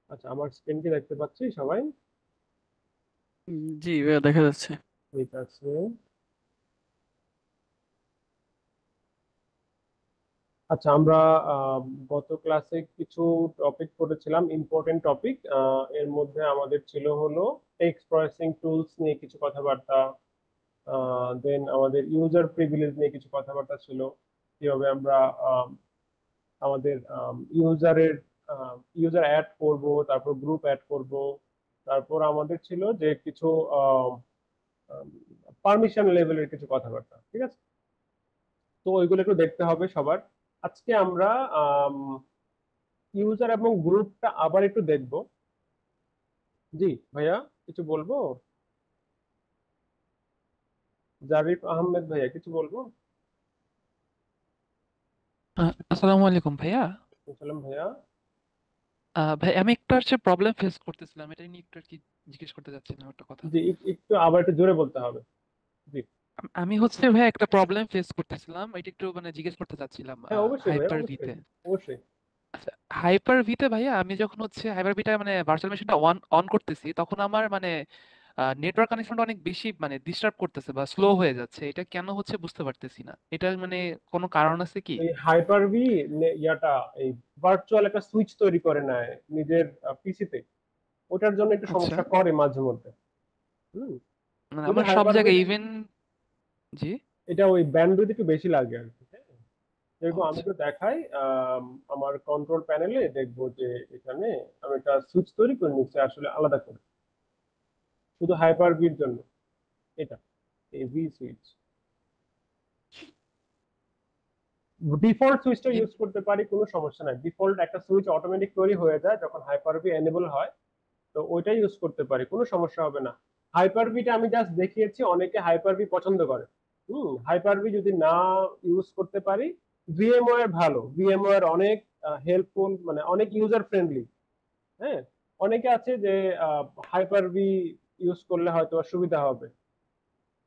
আচ্ছা, আমার স্ক্রিন কি দেখতে পাচ্ছি সবাই? জি ভাইয়া দেখা যাচ্ছে। ঠিক আছে। আচ্ছা, আমরা আহ, গত ক্লাসে কিছু টপিক পড়েছিলাম, ইম্পর্টেন্ট টপিক। এর মধ্যে আমাদের ছিল হলো টেক্সট প্রসেসিং টুলস নিয়ে কিছু কথাবার্তা। দেন আমাদের ইউজার প্রিভিলেজ নিয়ে কিছু কথাবার্তা ছিল, কিভাবে আমরা আহ, আমাদের ইউজারের ইউজার অ্যাড করব, তারপর গ্রুপ অ্যাড করব। তারপর আমাদের ছিল যে কিছু পারমিশন লেভেলের কিছু কথাবার্তা, ঠিক আছে? তো ওইগুলো একটু দেখতে হবে সবার। আজকে আমরা ইউজার এবং গ্রুপটা আবার একটু দেখবো। জি ভাইয়া, কিছু বলবো? জারিফ আহমেদ ভাইয়া, কিছু বলবো? আসসালামু আলাইকুম ভাইয়া। সালাম ভাইয়া। ভাই আমি একটা হচ্ছে প্রবলেম ফেস করতেছিলাম, এটা নিয়ে একটু আর কি জিজ্ঞেস করতে চাচ্ছিলাম একটা কথা। জি, একটু আবার একটু জোরে বলতে হবে। জি। আমি হচ্ছে ভাই একটা প্রবলেম ফেস করতেছিলাম, এটা একটু মানে জিজ্ঞেস করতে চাচ্ছিলাম হ্যাঁ, অবশ্যই ভাইয়া, হাইপার অবশ্যই। ভিতে। অবশ্যই। আচ্ছা, হাইপার ভিতে ভাইয়া আমি যখন হচ্ছে হাইপার ভিটা মানে ভার্চুয়াল মেশিনটা অন অন করতেছি তখন আমার মানে নেটওয়ার্ক কানেকশনটা অনেক বেশি মানে ডিস্টার্ব করতেছে বা স্লো হয়ে যাচ্ছে, এটা কেন হচ্ছে বুঝতে পারতেছি না। এটা মানে কোনো কারণ আছে কি? এই হাইপার ভি ইয়াটা এই ভার্চুয়াল একটা সুইচ তৈরি করে নেয় নিজের পিসিতে। ওটার জন্য একটু আচ্ছা, সমস্যা করে মাঝে মধ্যে। হুম। মানে যদি আমার সব হাইপার ভি, জায়গায় ইভেন। জি। এটা ওই ব্যান্ডউইথ একটু বেশি লাগে আর কি, হ্যাঁ। ও যেরকম আমি আচ্ছা। তো দেখাই, আমার কন্ট্রোল প্যানেলে দেখবো যে এখানে আমি একটা সুইচ তৈরি করে নিচ্ছি আসলে আলাদা করে, শুধু হাইপার ভির জন্য। এটা এই ভি সুইচ, ডিফল্ট সুইচটা জি। ইউজ করতে পারি, কোনো সমস্যা নাই। ডিফল্ট একটা সুইচ অটোমেটিক তৈরি হয়ে যায় যখন হাইপার ভি এনেবল হয়, তো ওইটা ইউজ করতে পারি, কোনো সমস্যা হবে না। হাইপার ভিটা আমি জাস্ট দেখিয়েছি, অনেকে হাইপার ভি পছন্দ করে। হাইপার ভি যদি না ইউজ করতে পারি, ভিএমওয়্যার ভালো, ভিএমওয়্যার অনেক হেল্পফুল, মানে অনেক ইউজার ফ্রেন্ডলি। হ্যাঁ, অনেকে আছে যে হাইপার ভি ইউজ করলে হয়তো সুবিধা হবে।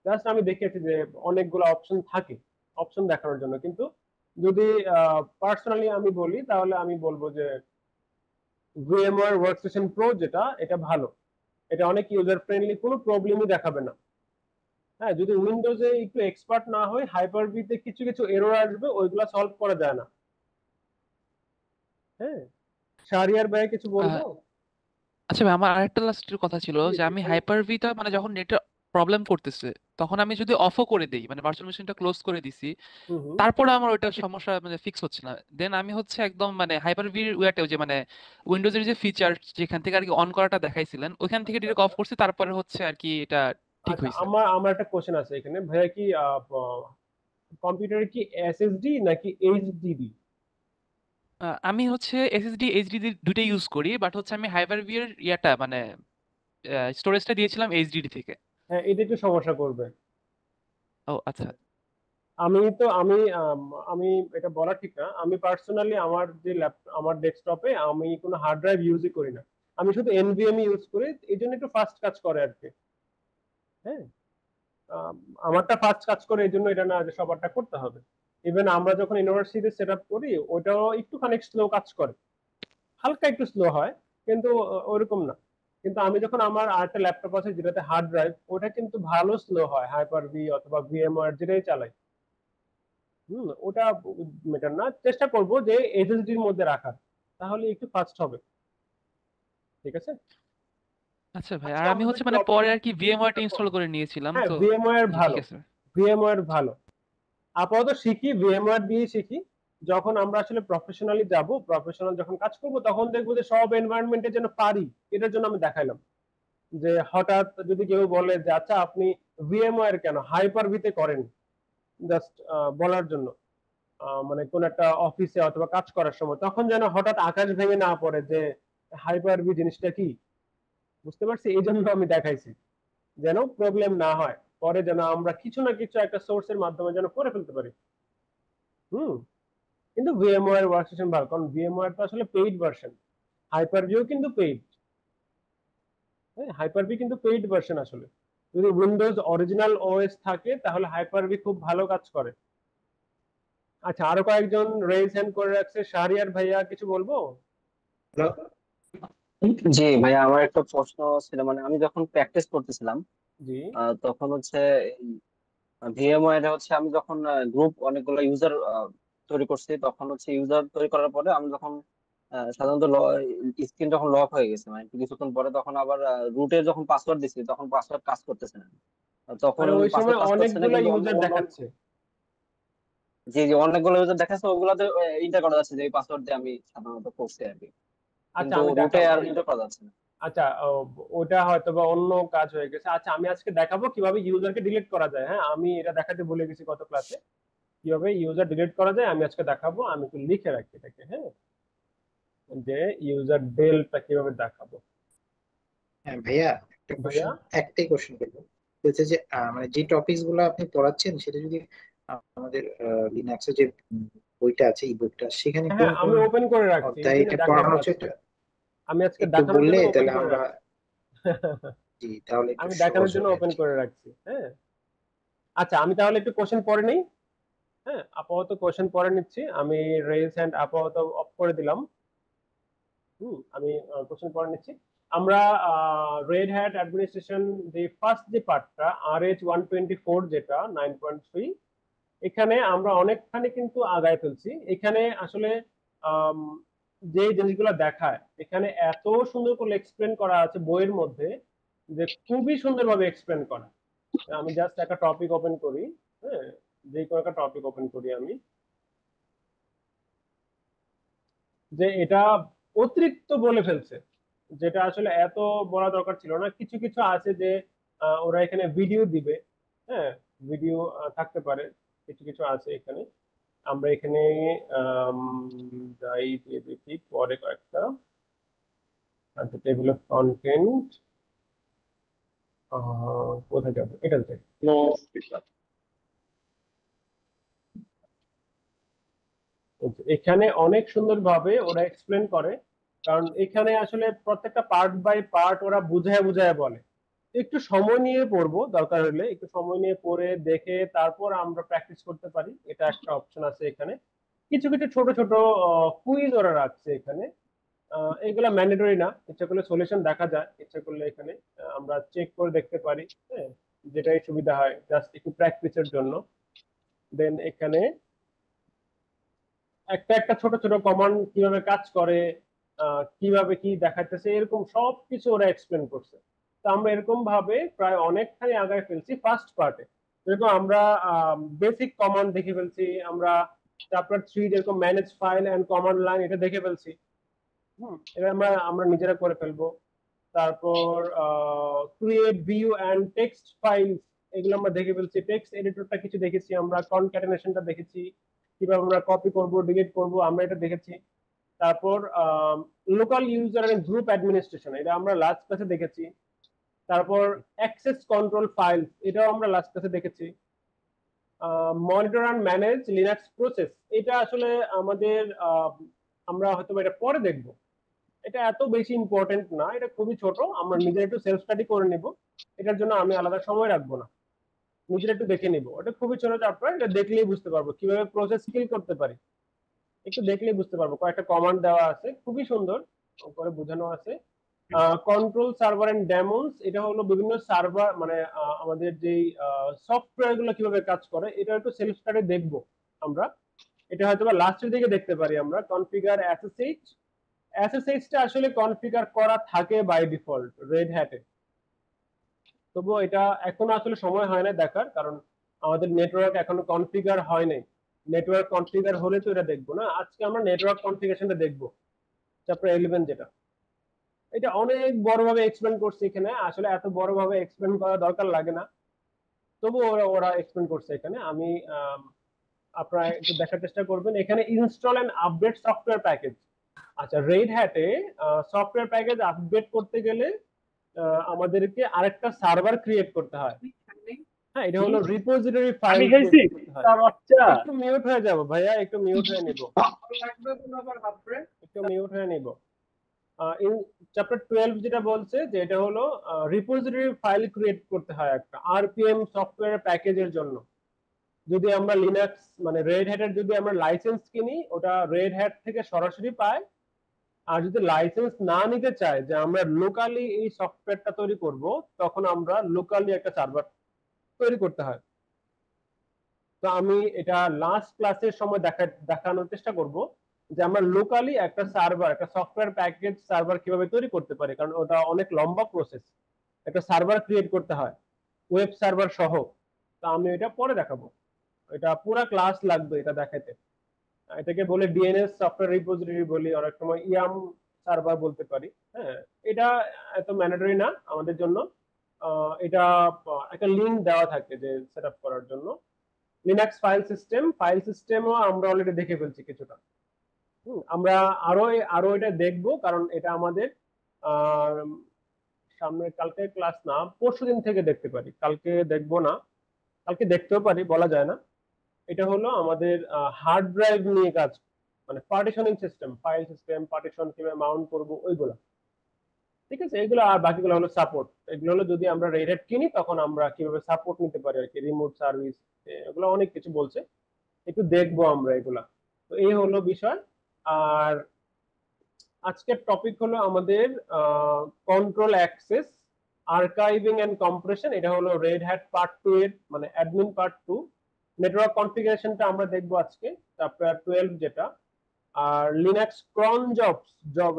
জাস্ট আমি দেখেছি যে অনেকগুলো অপশন থাকে, অপশন দেখানোর জন্য। কিন্তু যদি পার্সোনালি আমি বলি, তাহলে আমি বলবো যে ভিএমওয়্যার ওয়ার্কস্টেশন প্রো যেটা, এটা ভালো। এটা অনেক ইউজার ফ্রেন্ডলি, কোনো প্রবলেমই দেখাবে না। হ্যাঁ, যদি উইন্ডোজে একটু এক্সপার্ট না হয়, হাইপার ভিতে কিছু কিছু এরর আসবে, ওইগুলা সলভ করা যায় না। হ্যাঁ। শাহরিয়ার ভাই, কিছু বলবো? আচ্ছা ভাই, আমার আরেকটা লাস্টের কথা ছিল জি যে জি, আমি বলেন। হাইপার ভিটা মানে যখন নেটে প্রবলেম করতেছে তখন আমি যদি অফও করে দেই মানে ভার্চুয়াল মেশিনটা ক্লোজ করে দিছি, হুম হুম। তারপরে আমার ওইটা সমস্যা মানে ফিক্স হচ্ছে না। দেন আমি হচ্ছে একদম মানে হাইপার ভির ওয়াটেও যে মানে উইন্ডোজের যে ফিচার যেখান থেকে আর কি অন করাটা দেখাইছিলেন ওইখান থেকে আচ্ছা ডিরেক্ট আচ্ছা। অফ করছি, তারপরে হচ্ছে আর কি এটা ঠিক আচ্ছা, হয়েছে। আমার আমার একটা কোশ্চেন আছে এখানে ভাইয়া, কি কম্পিউটারে কি এসএসডি নাকি এইচডিডি? আমি হচ্ছে এসএসডি এইচডিডি দুইটাই ইউজ করি, বাট হচ্ছে আমি হাইপার ভির ইয়াটা মানে স্টোরেজটা দিয়েছিলাম এইচডিডি থেকে। হ্যাঁ, এটা একটু সমস্যা করবে। ও আচ্ছা। আমি এটা বলা ঠিক না, আমি পার্সোনালি আমার যে ল্যাপটপ, আমার ডেস্কটপে আমি কোনো হার্ড ড্রাইভ ইউজই করি না। আমি শুধু এনভিএমই ইউজ করি, এই জন্য একটু ফাস্ট কাজ করে আর কি। হ্যাঁ। আম, আমারটা ফাস্ট কাজ করে, এই জন্য এটা না যে সবারটা করতে হবে। ইভেন আমরা যখন ইউনিভার্সিটি সেট আপ করি, ওটাও একটুখানি স্লো কাজ করে, হালকা একটু স্লো হয়, কিন্তু ওরকম না। কিন্তু আমি যখন আমার আরেকটা ল্যাপটপ আছে যেটাতে হার্ড ড্রাইভ, ওটা কিন্তু ভালো স্লো হয়, হাইপার ভি অথবা ভিএমআর যেটাই চালাই। ওটা মেটার না, চেষ্টা করব যে এসএসডির মধ্যে রাখার, তাহলে একটু ফাস্ট হবে। ঠিক আছে। আচ্ছা ভাই, আজকে আর আমি আমাদের হচ্ছে মানে টপিক, পরে আর কি ভিএমআরটা ইনস্টল করে নিয়েছিলাম হ্যাঁ তো। ভিএমওয়্যার জি ঠিক ভালো, আছে। ভিএমওয়্যার ভালো। আপাতত শিখি, ভিএমওয়্যার দিয়ে শিখি। যখন আমরা আসলে প্রফেশনালি যাব, প্রফেশনাল যখন কাজ করব, তখন দেখবো যে সব এনভায়রনমেন্টে যেন পারি। এটার জন্য আমি দেখাইলাম যে হঠাৎ যদি কেউ বলে যে আচ্ছা আপনি ভিএমওয়্যার কেন হাইপার ভিতে করেন, জাস্ট বলার জন্য, মানে কোন একটা অফিসে অথবা কাজ করার সময়, তখন যেন হঠাৎ আকাশ ভেঙে না পড়ে যে হাইপার ভি জিনিসটা কি। বুঝতে পারছি, এই জন্য আমি দেখাইছি, যেন প্রবলেম না হয়, পরে যেন আমরা কিছু না কিছু একটা সোর্সের মাধ্যমে যেন করে ফেলতে পারি। হুম। কিন্তু ভিএমওয়্যার ওয়ার্কস্টেশন ভালো, কারণ ভিএমওয়্যার তো আসলে পেইড ভার্সন, হাইপার ভিও কিন্তু পেইড। হ্যাঁ, হাইপার ভি কিন্তু পেইড ভার্সন আসলে। যদি উইন্ডোজ অরিজিনাল ওএস থাকে, তাহলে হাইপার ভি খুব ভালো কাজ করে। আচ্ছা, আরো কয়েকজন রেইজ হ্যান্ড করে রাখছে। শাহরিয়ার ভাইয়া, কিছু বলবো? জি ভাইয়া, আমার একটা প্রশ্ন ছিল, মানে আমি যখন প্র্যাকটিস করতেছিলাম জি। তখন হচ্ছে ভিএমওয়ার হচ্ছে আমি যখন গ্রুপ অনেকগুলো ইউজার তৈরি করছি, তখন হচ্ছে ইউজার তৈরি করার পরে আমি যখন সাধারণত স্ক্রিন যখন লক হয়ে গেছে, মানে কিছুক্ষণ পরে তখন আবার রুটের যখন পাসওয়ার্ড দিছি তখন পাসওয়ার্ড কাজ করতেছে না। তখন মানে ওই সময় পাসওয়ার্ড কাজ করছে না, অনেকগুলা কিন্তু অন্য ইউজার অন্য দেখাচ্ছে। যে যে অনেকগুলো ইউজার দেখাচ্ছে ওগুলাতে ইন্টার করা যাচ্ছে, যে এই পাসওয়ার্ড দিয়ে আমি সাধারণত করছি আর কি, আচ্ছা কিন্তু আমি রুটে দেখাবো। আর ইন্টার করা যাচ্ছে না। আচ্ছা ওটা হয়তো বা অন্য কাজ হয়ে গেছে। আচ্ছা আমি আজকে দেখাবো কিভাবে ইউজারকে ডিলিট করা যায়। হ্যাঁ, আমি এটা দেখাতে ভুলে গেছি গত ক্লাসে। কিভাবে ইউজার ডিলিট করা যায় আমি আজকে দেখাবো। আমি একটু লিখে রাখি এটাকে। হ্যাঁ, যে ইউজার ডেলটা কিভাবে দেখাবো। হ্যাঁ ভাইয়া, একটা ভাইয়া, কোশ্চেন, একটাই কোশ্চেন করবো। বলছে যে মানে যে টপিকস গুলো আপনি পড়াচ্ছেন সেটা যদি আমাদের লিনাক্সের যে বইটা আছে, এই বুকটা, সেখানে কোন হ্যাঁ কোন আমি ওপেন করে রাখছি, এই অধ্যায় জন্য এটা দেখাবো পড়ানো হচ্ছে আজকে। এটা আমি আজকে একটু দেখানোর বললে জন্য ওপেন তাহলে করে আমরা, রাখছি। জি তাহলে একটু আমি সহজ দেখানোর জন্য হবে আর ওপেন কি। করে রাখছি। হ্যাঁ, আচ্ছা আমি তাহলে একটু কোশ্চেন পড়ে নিই। হ্যাঁ, আপাতত কোশ্চেন পড়ে নিচ্ছি আমি। রেইজ হ্যান্ড আপাতত অফ করে দিলাম। আমি কোশ্চেন পড়ে নিচ্ছি। আমরা রেড হ্যাট অ্যাডমিনিস্ট্রেশন যে ফার্স্ট যে পার্টটা RH124, যেটা 9.3, এখানে আমরা অনেকখানি কিন্তু আগায় ফেলছি। এখানে আসলে আম, যে জিনিসগুলো দেখায় এখানে এত সুন্দর করে এক্সপ্লেন করা আছে বইয়ের মধ্যে, যে খুবই সুন্দরভাবে এক্সপ্লেন করা। আমি জাস্ট একটা টপিক ওপেন করি। হ্যাঁ, যে কোনো একটা টপিক ওপেন করি আমি। যে এটা অতিরিক্ত বলে ফেলছে, যেটা আসলে এত বলা দরকার ছিল না। কিছু কিছু আছে যে ওরা এখানে ভিডিও দিবে। হ্যাঁ, ভিডিও থাকতে পারে। কিছু কিছু আছে এখানে। আমরা এখানে আম, যাই দিয়ে দেখি পরে কয়েকটা। আচ্ছা, টেবিল অফ কন্টেন্ট কোথায় যাবে, এটাতে। এখানে অনেক সুন্দরভাবে ওরা এক্সপ্লেন করে, কারণ এখানে আসলে প্রত্যেকটা পার্ট বাই পার্ট ওরা বুঝায় বুঝায় বলে। একটু সময় নিয়ে পড়বো, দরকার হলে একটু সময় নিয়ে পড়ে দেখে তারপর আমরা প্র্যাকটিস করতে পারি, এটা একটা অপশন আছে এখানে। কিছু কিছু ছোট ছোট কুইজ ওরা রাখছে এখানে। এগুলা ম্যান্ডেটরি না, ইচ্ছা করলে সলিউশন দেখা যায়, ইচ্ছা করলে এখানে আমরা চেক করে দেখতে পারি। হ্যাঁ, যেটাই সুবিধা হয় জাস্ট একটু প্র্যাকটিসের জন্য। দেন এখানে একটা একটা ছোট ছোট কমান্ড কিভাবে কাজ করে, কিভাবে কি দেখাইতেছে, এরকম সবকিছু ওরা এক্সপ্লেন করছে। তো আমরা এরকম ভাবে প্রায় অনেকখানি আগায় ফেলছি ফার্স্ট পার্টে। যেরকম আমরা বেসিক কমান্ড দেখে ফেলছি আমরা। চ্যাপ্টার 3 যেরকম manage file and command line, এটা দেখে ফেলছি। এটা আমরা আমরা নিজেরা করে ফেলবো। তারপর create view and text files, এগুলো আমরা দেখে ফেলছি। টেক্সট এডিটরটা কিছু দেখেছি আমরা, কনক্যাটেনেশনটা দেখেছি, কিভাবে আমরা কপি করব ডিলিট করব আমরা এটা দেখেছি। তারপর local user and group administration, এটা আমরা লাস্ট ক্লাসে দেখেছি। তারপর অ্যাক্সেস কন্ট্রোল ফাইলস, এটাও আমরা লাস্ট ক্লাসে দেখেছি। Monitor and manage Linux process, এটা আসলে আমাদের আমরা হয়তো এটা পরে দেখবো। এটা এত বেশি ইম্পর্টেন্ট না, এটা খুবই ছোট, আমরা নিজের একটু সেলফ স্টাডি করে নিব। এটার জন্য আমি আলাদা সময় রাখবো না, নিজের একটু দেখে নিব। এটা খুবই ছোট চ্যাপ্টার, এটা দেখলেই বুঝতে পারবো কিভাবে প্রসেস স্কিল করতে পারি। একটু দেখলেই বুঝতে পারবো, কয়েকটা কমান্ড দেওয়া আছে খুবই সুন্দর করে বোঝানো আছে। কন্ট্রোল সার্ভার এন্ড ডেমনস, এটা হলো বিভিন্ন সার্ভার মানে আমাদের যেই সফটওয়্যার গুলো কিভাবে কাজ করে, এটা একটু সেলফ স্টাডি দেখবো আমরা। এটা হয়তো বা লাস্টের দিকে দেখতে পারি আমরা। কনফিগার এসএসএইচ, এসএসএইচটা আসলে কনফিগার করা থাকে বাই ডিফল্ট রেড হ্যাটে। তবুও এটা এখনো আসলে সময় হয় না দেখার, কারণ আমাদের নেটওয়ার্ক এখনো কনফিগার হয় নাই। নেটওয়ার্ক কনফিগার হলে তো এটা দেখবো না। আজকে আমরা নেটওয়ার্ক কনফিগারেশনটা দেখবো, চ্যাপ্টার 11 যেটা। এটা অনেক বড়ভাবে এক্সপ্লেন করছে এখানে, আসলে এত বড়ভাবে এক্সপ্লেন করা দরকার লাগে না, তবু ওরা ওরা এক্সপ্লেন করছে এখানে। আমি আপনারা একটু দেখার চেষ্টা করবেন। এখানে install and update software package. আচ্ছা, রেড হ্যাটে সফটওয়্যার প্যাকেজ আপডেট করতে গেলে আমাদেরকে আরেকটা সার্ভার ক্রিয়েট করতে হয়। হ্যাঁ, এটা হলো রিপোজিটরি ফাইল আমি ক্রিয়েট খাইছি করতে হয়। তার বাচ্চা একটু মিউট হয়ে যাবো ভাইয়া, একটু মিউট হয়ে নিব, একটু মিউট হয়ে নিব। চ্যাপ্টার 12 যেটা বলছে যে এটা হলো রিপোজিটরি ফাইল ক্রিয়েট করতে হয় একটা আরপিএম সফটওয়্যার প্যাকেজের জন্য। যদি আমরা লিনাক্স মানে রেড হ্যাটের যদি আমরা লাইসেন্স কিনি, ওটা রেড হ্যাট থেকে সরাসরি পাই। আর যদি লাইসেন্স না নিতে চায় যে আমরা লোকালি এই সফটওয়্যারটা তৈরি করব, তখন আমরা লোকালি একটা সার্ভার তৈরি করতে হয়। তো আমি এটা লাস্ট ক্লাসের সময় দেখানোর চেষ্টা করব যে আমরা লোকালি একটা সার্ভার, একটা সফটওয়্যার প্যাকেজ সার্ভার কিভাবে তৈরি করতে পারি, কারণ ওটা অনেক লম্বা প্রসেস। একটা সার্ভার ক্রিয়েট করতে হয় ওয়েব সার্ভার সহ। তো আমি এটা পরে দেখাবো, এটা পুরো ক্লাস লাগবে এটা দেখাতে। এটাকে বলে ডিএনএস সফটওয়্যার রিপোজিটরি বলি, অনেক সময় ইয়াম সার্ভার বলতে পারি। হ্যাঁ, এটা এত ম্যান্ডেটরি না আমাদের জন্য। এটা একটা লিংক দেওয়া থাকে যে সেট আপ করার জন্য। লিনাক্স ফাইল সিস্টেমও আমরা অলরেডি দেখে ফেলছি কিছুটা। আমরা আরো এটা দেখবো, কারণ এটা আমাদের সামনে কালকে ক্লাস না, পরশুদিন থেকে দেখতে পারি। কালকে দেখবো না, কালকে দেখতেও পারি, বলা যায় না। এটা হলো আমাদের হার্ড ড্রাইভ নিয়ে কাজ, মানে partitioning system, file system partition কিভাবে মাউন্ট করবো ওইগুলো। ঠিক আছে, এগুলো। আর বাকিগুলো হলো সাপোর্ট। এগুলো হলো যদি আমরা রেড হ্যাট কিনি তখন আমরা কিভাবে সাপোর্ট নিতে পারি আর কি, রিমোট সার্ভিস, এগুলো অনেক কিছু বলছে, একটু দেখবো আমরা এগুলা। তো এই হলো বিষয়। আর আজকের টপিক হলো আমাদের control access, archiving and compression. এটা হলো রেড হ্যাট পার্ট 2 এর, মানে অ্যাডমিন পার্ট 2। নেটওয়ার্ক কনফিগারেশনটা আমরা দেখবো আজকে, চ্যাপ্টার 12 যেটা। আর লিনাক্স ক্রন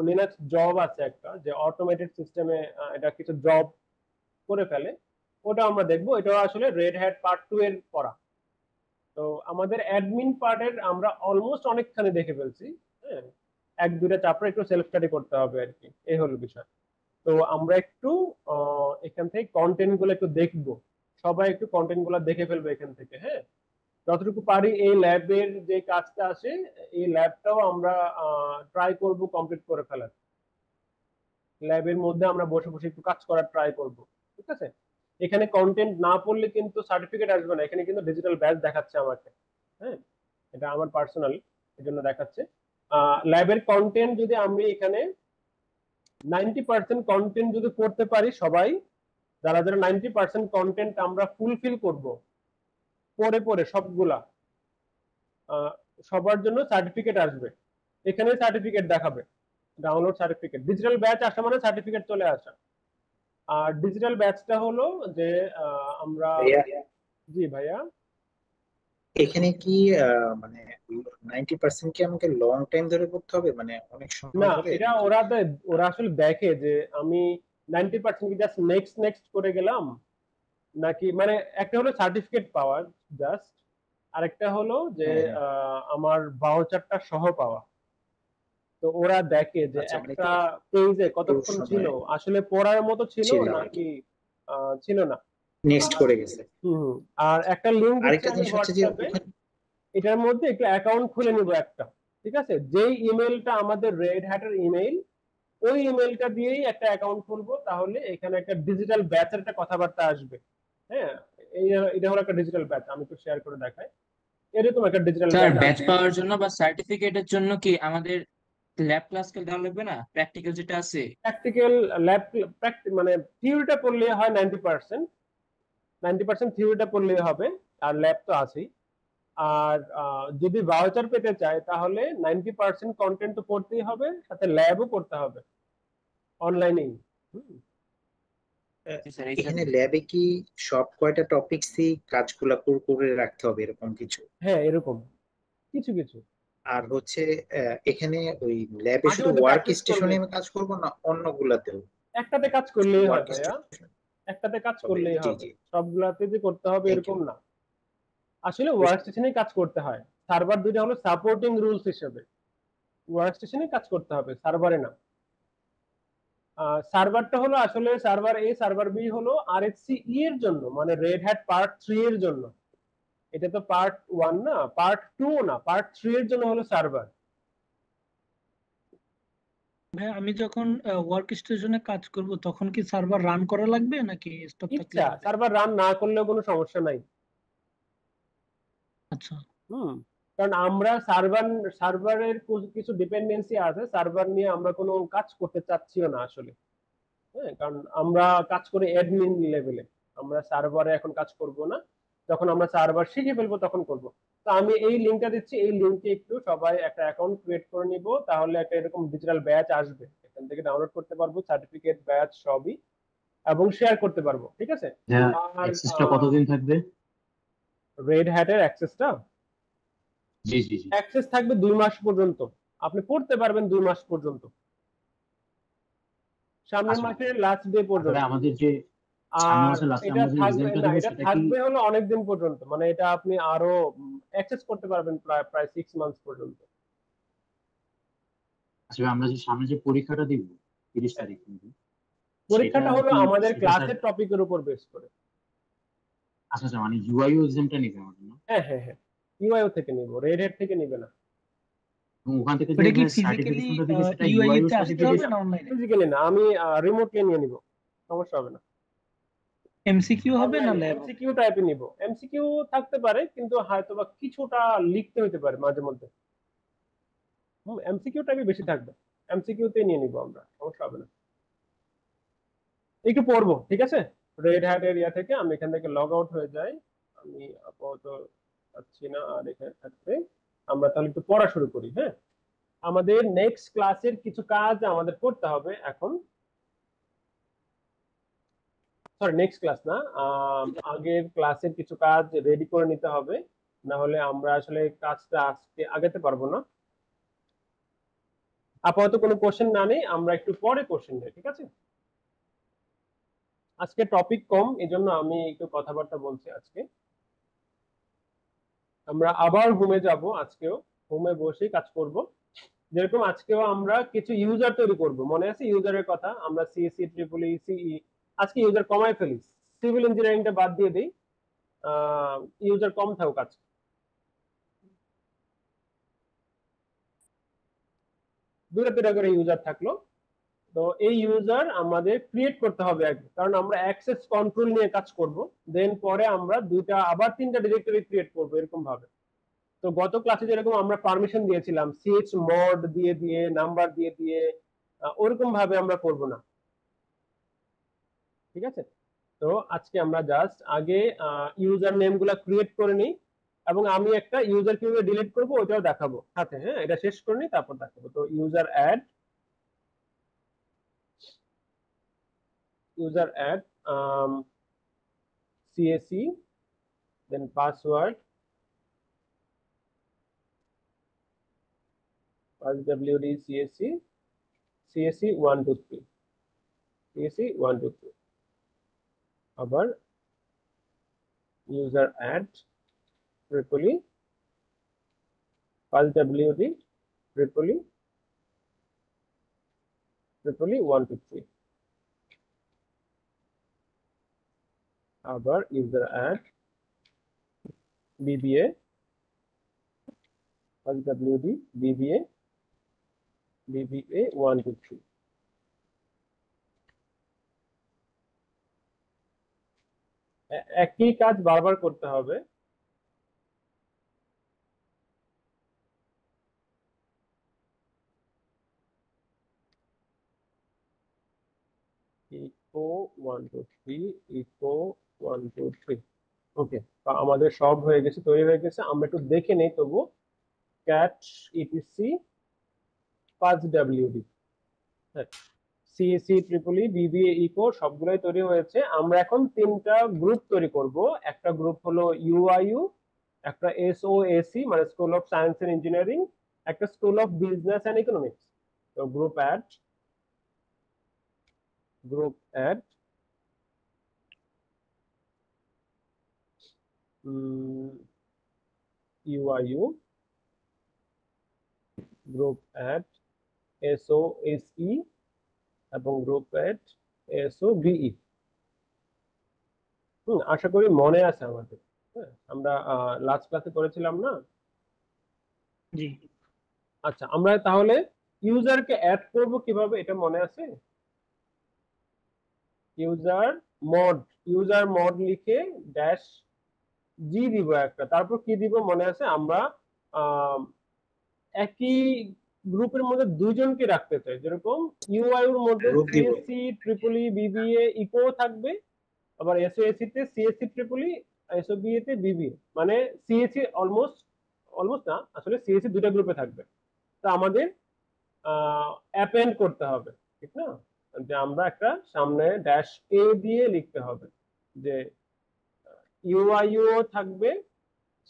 লিনাক্স জব আছে একটা, যে অটোমেটেড সিস্টেমে এটা কিছু জব করে ফেলে, ওটা আমরা দেখবো। এটা আসলে রেড হ্যাট পার্ট 2 এর পড়া। তো আমাদের অ্যাডমিন পার্টের আমরা অলমোস্ট অনেকখানি দেখে ফেলছি। হ্যাঁ, 1-2টা চ্যাপ্টার একটু সেলফ স্টাডি করতে হবে আর কি, এই হলো বিষয়। তো আমরা একটু এখান থেকে কন্টেন্ট গুলো একটু দেখবো, সবাই একটু কন্টেন্ট গুলো দেখে ফেলবো এখান থেকে। হ্যাঁ, যতটুকু পারি এই ল্যাবের যে কাজটা আছে, এই ল্যাবটাও আমরা ট্রাই করব কমপ্লিট করে ফেলার। ল্যাবের মধ্যে আমরা বসে বসে একটু কাজ করার ট্রাই করব। ঠিক আছে, এখানে কন্টেন্ট না পড়লে কিন্তু সার্টিফিকেট আসবে না। এখানে কিন্তু ডিজিটাল ব্যাচ দেখাচ্ছে আমাকে। হ্যাঁ, এটা আমার পার্সোনাল, এর জন্য দেখাচ্ছে। ল্যাবের কন্টেন্ট যদি আমি এখানে 90% কন্টেন্ট যদি করতে পারি সবাই, যারা যারা 90% কন্টেন্ট আমরা ফুলফিল করব পরে সবগুলা, সবার জন্য সার্টিফিকেট আসবে। এখানে সার্টিফিকেট দেখাবে, ডাউনলোড সার্টিফিকেট। ডিজিটাল ব্যাচ আসা মানে সার্টিফিকেট চলে আসা। আর ডিজিটাল ব্যাচটা হলো যে আমরা, জি ভাইয়া, এখানে কি মানে 90% কি আমাকে লং টাইম ধরে করতে হবে, মানে অনেক না, সময় ধরে এটা নাকি? ওরা আসলে দেখে যে আমি 90% কি জাস্ট নেক্সট করে গেলাম নাকি, মানে একটা হলো সার্টিফিকেট পাওয়ার জাস্ট, আরেকটা হলো যে হ্যাঁ, হ্যাঁ। আমার ভাউচারটা সহ পাওয়া। তো ওরা দেখে যে আচ্ছা, মানে একটা একটু পেজে একটু কতক্ষণ ছিল, সময় আসলে পড়ার মতো ছিল ছিল আর কি, নাকি ছিল না। নেক্সট করে গেছে। আর একটা লিংক দিচ্ছি আরেকটা আমি জিনিস হচ্ছে যে হোয়াটসঅ্যাপে, ওখানে, এটার মধ্যে একটু অ্যাকাউন্ট খুলে নিব একটা। ঠিক আছে, যেই ইমেলটা আমাদের রেড হ্যাটের ইমেল, ওই ইমেলটা দিয়েই একটা অ্যাকাউন্ট খুলবো, তাহলে এখানে একটা ডিজিটাল ব্যাচের একটা কথাবার্তা আসবে। হ্যাঁ, এটা হলো একটা ডিজিটাল ব্যাচ। আমি একটু শেয়ার করে দেখাই, এরকম একটা ডিজিটাল স্যার ব্যাচ ব্যাচ আসবে। পাওয়ার জন্য বা সার্টিফিকেটের জন্য কি আমাদের ল্যাব ক্লাস দেওয়া লাগবে না, প্র্যাকটিক্যাল যেটা আছে? প্র্যাকটিক্যাল ল্যাব, মানে থিওরিটা পড়লে হয় 90% থিওরিটা পড়লেই হবে, আর ল্যাব তো আছেই। আর যদি ভাউচার পেতে চায় তাহলে 90% কন্টেন্ট তো পড়তেই হবে, সাথে ল্যাবও করতে হবে অনলাইনেই। জি স্যার, এই স্যার। এখানে ল্যাবে কি সব কয়টা টপিকসই কাজগুলা করে রাখতে হবে এরকম কিছু? হ্যাঁ, এরকম কিছু কিছু। আর হচ্ছে এখানে ওই ল্যাবে মাঝে শুধু মধ্যে ওয়ার্ক প্র্যাকটিস করবে, স্টেশনে আমি কাজ করব না অন্যগুলাতেও? একটাতে কাজ শুধু করলেই হয় ওয়ার্ক ভাইয়া, স্টেশন একটাতে কাজ হবে? করলেই জি, হবে, জি। সবগুলাতে যে করতে হবে থ্যাংক ইউ। এরকম না। আসলে ওয়ার্ক স্টেশনে কাজ করতে হয়। সার্ভার দুইটা হলো সাপোর্টিং রুলস হিসেবে, ওয়ার্ক স্টেশনে কাজ করতে হবে, সার্ভারে না। সার্ভারটা হলো আসলে সার্ভার এ সার্ভার বি হলো আরএফসি ই এর জন্য, মানে রেড হ্যাট পার্ট 3 এর জন্য। এটা তো পার্ট 1 না, পার্ট 2 না, পার্ট 3 এর জন্য হলো সার্ভার। ভাই আমি যখন ওয়ার্ক স্টেশনে কাজ করব তখন কি সার্ভার রান করা লাগবে নাকি স্টপ থাকলে ইচ্ছা, হবে? সার্ভার রান না করলেও কোনো সমস্যা নাই। আচ্ছা, কারণ আমরা সার্ভারের কিছু ডিপেন্ডেন্সি আছে, সার্ভার নিয়ে আমরা কোনো কাজ করতে চাচ্ছিও না আসলে। হ্যাঁ, কারণ আমরা কাজ করি অ্যাডমিন লেভেলে, আমরা সার্ভারে এখন কাজ করব না, যখন আমরা সার্ভার শিখে ফেলবো তখন করব। তো আমি এই লিঙ্কটা দিচ্ছি, এই লিঙ্কে একটু সবাই একটা অ্যাকাউন্ট ক্রিয়েট করে নিব, তাহলে একটা এরকম ডিজিটাল ব্যাচ আসবে, এখান থেকে ডাউনলোড করতে পারবো সার্টিফিকেট ব্যাচ সবই, এবং শেয়ার করতে পারবো, ঠিক আছে। হ্যাঁ, আর অ্যাক্সেসটা কতদিন থাকবে? রেড হ্যাটের অ্যাক্সেসটা জি জি জি। অ্যাক্সেস থাকবে 2 মাস পর্যন্ত, আপনি পড়তে পারবেন 2 মাস পর্যন্ত, সামনের আচ্ছা, মাসের লাস্ট ডে তাহলে পর্যন্ত। আমাদের যে সামনের আর মাসের লাস্টে এটা আমরা যে থাকবে এক্সামটা না, দিব এটা সেটা কি? থাকবে হলো অনেক দিন পর্যন্ত, মানে এটা আপনি আরো অ্যাক্সেস করতে পারবেন প্রায় প্রায় 6 মান্থস পর্যন্ত। আচ্ছা, আমরা যে সামনে যে পরীক্ষাটা দিব 30 তারিখ কিন্তু, সেটা পরীক্ষাটা হলো কি আমাদের সেটা স্যার? ক্লাসের টপিকের উপর বেস করে। আচ্ছা আচ্ছা, মানে ইউআইও এক্সামটা নিবে আমাদের না? হ্যাঁ হ্যাঁ হ্যাঁ, ইউআইও থেকে নিব, রেড হ্যাট থেকে নিবে না। এবং ওখান থেকে যে ওটা কি ফিজিক্যালি সার্টিফিকেশনটা দিবে সেটা ইউআইই ইউআইও তে আসতে হবে সার্টিফিকেশন? না অনলাইনে? ফিজিক্যালি না, আমি রিমোটলি নিয়ে নিব, সমস্যা হবে না। এমসিকিউ হবে না অনলাইনে ল্যাব? এমসিকিউ টাইপে নিব, এমসিকিউ থাকতে পারে কিন্তু হয়তোবা কিছুটা লিখতে হতে পারে মাঝে মধ্যে। এমসিকিউ টাইপে বেশি থাকবে, এমসিকিউ তে নিয়ে নিব আমরা, সমস্যা হবে না। একটু পড়বো, ঠিক আছে। রেড হ্যাট এরিয়া থেকে আমি এখান থেকে লগ আউট হয়ে যাই, আমি আপাতত পাচ্ছি না আর এখানে থাকতে। আমরা তাহলে একটু পড়া শুরু করি। হ্যাঁ, আমাদের নেক্সট ক্লাসের কিছু কাজ আমাদের করতে হবে এখন, সরি নেক্সট ক্লাস না, আগের ক্লাসের কিছু কাজ রেডি করে নিতে হবে, না হলে আমরা আসলে কাজটা আজকে আগাতে পারবো না। আপাতত কোনো কোশ্চেন না নেই, আমরা একটু পরে কোশ্চেন নেই, ঠিক আছে। আজকে টপিক কম, এজন্য আমি একটু কথাবার্তা বলছি আজকে। আমরা আবার হোমে যাব, আজকেও হোমে বসেই কাজ করব। যেরকম আজকেও আমরা কিছু ইউজার তৈরি করব, মনে আছে ইউজারের কথা, আমরা সিএসসি ট্রিপল ই সিই আজকে ইউজার কমায় ফেলি, সিভিল ইঞ্জিনিয়ারিংটা বাদ দিয়ে দিই, ইউজার কম থাকুক আজকে। দুটা করে ইউজার থাকলো, তো এই ইউজার আমাদের ক্রিয়েট করতে হবে আগে, কারণ আমরা অ্যাক্সেস কন্ট্রোল নিয়ে কাজ করব, দেন পরে আমরা আবার 3টা ডিরেক্টরি ক্রিয়েট করব এরকম ভাবে। তো গত ক্লাসে যেরকম আমরা পারমিশন দিয়েছিলাম সিএচ মড দিয়ে দিয়ে নাম্বার দিয়ে দিয়ে, ওরকম ভাবে আমরা করব না, ঠিক আছে। তো আজকে আমরা জাস্ট আগে ইউজার নেম গুলা ক্রিয়েট করে নিই, এবং আমি একটা ইউজার কিভাবে ডিলিট করব ওটাও দেখাবো সাথে। হ্যাঁ, এটা শেষ করে নিই তারপর দেখাবো। তো user add CSE, then password WD CSE 123 CSE 123, আবার user add triple WD triple 123, আবার user add BBA WD BBA 123। একই কাজ বারবার করতে হবে। ইকো 123 ইকো 123, ওকে। আমাদের সব হয়ে গেছে, তৈরি হয়ে গেছে। আমরা একটু দেখে নেই তবু, ক্যাট ইটিসি 5WD, হ্যাঁ, সিএসি ট্রিপলি বিবিএ ইকো সবগুলোই তৈরি হয়েছে। আমরা এখন 3টা গ্রুপ তৈরি করব। একটা গ্রুপ হলো ইউআইইউ, একটা এসওএসি মানে school of science and engineering, একটা school of business and economics. তো group add UIU, group add SOSE, এবং গ্রুপ অ্যাড এসওবিই। আশা করি মনে আছে আমাদের। হ্যাঁ, আমরা লাস্ট ক্লাসে করেছিলাম না? জি। আচ্ছা, আমরা তাহলে ইউজারকে অ্যাড করব কিভাবে এটা মনে আছে? ইউজার মড লিখে ড্যাশ জি দিব একটা, তারপর কি দিব মনে আছে? আমরা একই গ্রুপের মধ্যে দুইজনকে রাখতে চাই, যেরকম ইউআইউর মধ্যে গ্রুপ দিব। সিএসসি ট্রিপলি বিবিএ ইকো থাকবে, আবার এসওএসি তে সিএসসি ট্রিপলি, এসওবিএ তে বিবিএ, মানে সিএসসি অলমোস্ট অলমোস্ট না, আসলে সিএসসি দুইটা গ্রুপে থাকবে। তো আমাদের অ্যাপেন্ড করতে হবে, ঠিক না? যে আমরা একটা সামনে ড্যাশ এ দিয়ে লিখতে হবে যে ইউআইইউ থাকবে,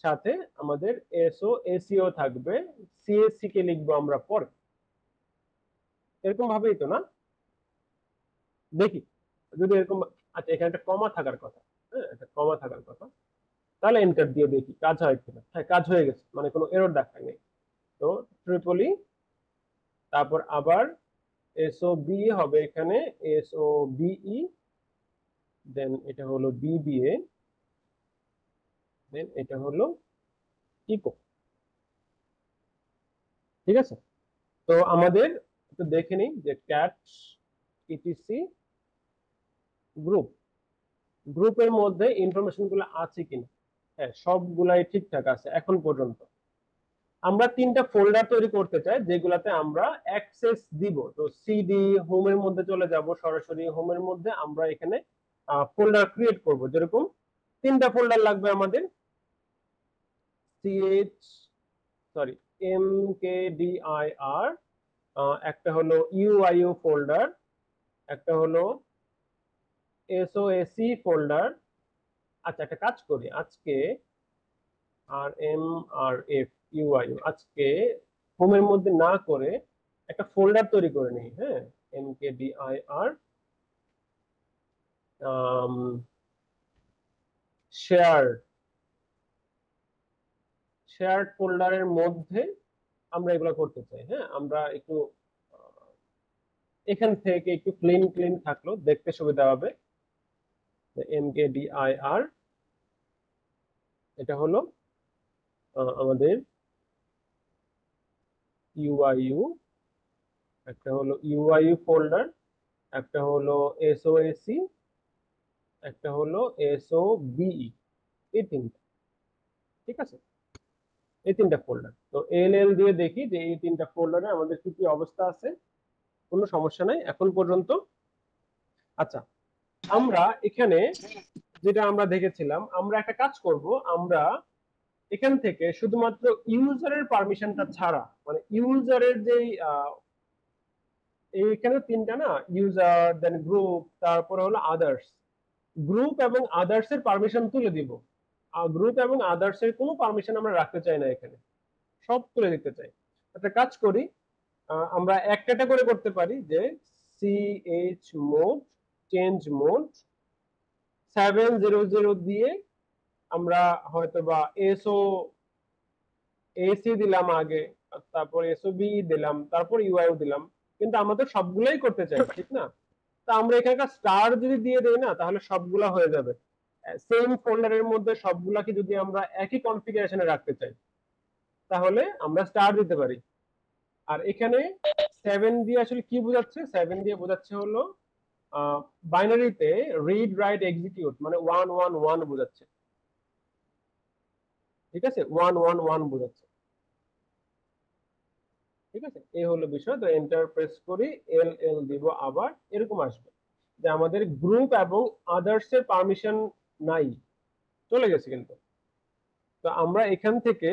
সাথে আমাদের এসও এসিও থাকবে, সিএসসি কে লিখবো আমরা পরে। এরকম ভাবেই তো না? দেখি যদি এরকম, আচ্ছা এখানে একটা কমা থাকার কথা, হ্যাঁ একটা কমা থাকার কথা, তাহলে এন্টার দিয়ে দেখি কাজ হয় কিনা। হ্যাঁ কাজ হয়ে গেছে, মানে কোনো এরর দেখায় নেই। তো ট্রিপলি, তারপর আবার এসও বি হবে এখানে, এসও বিই, দেন এটা হলো বিবিএ, দেন এটা হলো ইকো। ঠিক আছে, তো আমাদের একটু দেখে নিই যে ক্যাট ইটিসি গ্রুপ, গ্রুপের মধ্যে ইনফরমেশন গুলো আছে কিনা। হ্যাঁ সবগুলাই ঠিকঠাক আছে এখন পর্যন্ত। আমরা তিনটা ফোল্ডার তৈরি করতে চাই যেগুলাতে আমরা অ্যাক্সেস দিব। তো সিডি হোমের মধ্যে চলে যাব, সরাসরি হোমের মধ্যে আমরা এখানে ফোল্ডার ক্রিয়েট করব। যেরকম তিনটা ফোল্ডার লাগবে আমাদের, সিএইচ সরি এমকেডিআইআর, একটা হলো ইউআইইউ ফোল্ডার, একটা হলো এসওএসি ফোল্ডার। আচ্ছা একটা কাজ করি, আজকে আর ইউআইইউ আজকে হোমের মধ্যে না করে একটা ফোল্ডার তৈরি করে নিই। হ্যাঁ এমকেডিআইআর শেয়ার্ড ফোল্ডারের মধ্যে আমরা এগুলো করতে চাই। হ্যাঁ আমরা একটু এখান থেকে একটু ক্লিন ক্লিন থাকলো, দেখতে সুবিধা হবে। এমকেডিআইআর এটা হলো আমাদের ইউআইইউ, একটা হলো ইউআইইউ ফোল্ডার, একটা হলো এসওএসি, একটা হলো এসওবিই। এই তিনটা, ঠিক আছে, এই তিনটা ফোল্ডার। তো এল দিয়ে দেখি যে এই তিনটা ফোল্ডারে আমাদের কি কি অবস্থা আছে। কোনো সমস্যা নাই এখন পর্যন্ত। আচ্ছা আমরা এখানে যেটা আমরা দেখেছিলাম, আমরা একটা কাজ করব, আমরা এখান থেকে শুধুমাত্র ইউজারের পারমিশনটা ছাড়া, মানে ইউজারের যেই এইখানে তিনটা না, ইউজার, দেন গ্রুপ, তারপরে হলো আদার্স, গ্রুপ এবং আদার্স এর পারমিশন তুলে দিব। গ্রুপ এবং আদার্স এর কোনো পারমিশন আমরা রাখতে চাই না, এখানে সব তুলে দিতে চাই। একটা কাজ করি, আমরা এক ক্যাটাগরি করতে পারি যে সিএইচ মোড চেঞ্জ মোড 700 দিয়ে আমরা হয়তো বা এসি দিলাম আগে, তারপর এসওবি দিলাম, তারপর ইউআইও দিলাম, কিন্তু আমাদের সবগুলাই করতে চাই, ঠিক না? তা আমরা এখানকার স্টার যদি দিয়ে দেই না, তাহলে সবগুলা হয়ে যাবে। সেম ফোল্ডারের মধ্যে সবগুলাকে যদি আমরা একই কনফিগারেশনে রাখতে চাই, তাহলে আমরা স্টার দিতে পারি। আর এখানে 7 দিয়ে আসলে কি বোঝাচ্ছে? 7 দিয়ে বোঝাচ্ছে হলো বাইনারিতে রিড রাইট এক্সিকিউট, মানে 111 বোঝাচ্ছে। ঠিক আছে, 111 বোঝাচ্ছে। ঠিক আছে, এই হলো বিষয়। তো এন্টার প্রেস করি, এল দিব, আবার এরকম আসবে যে আমাদের গ্রুপ এবং আদার্স এর পারমিশন নাই, চলে গেছে কিন্তু। তো আমরা এখান থেকে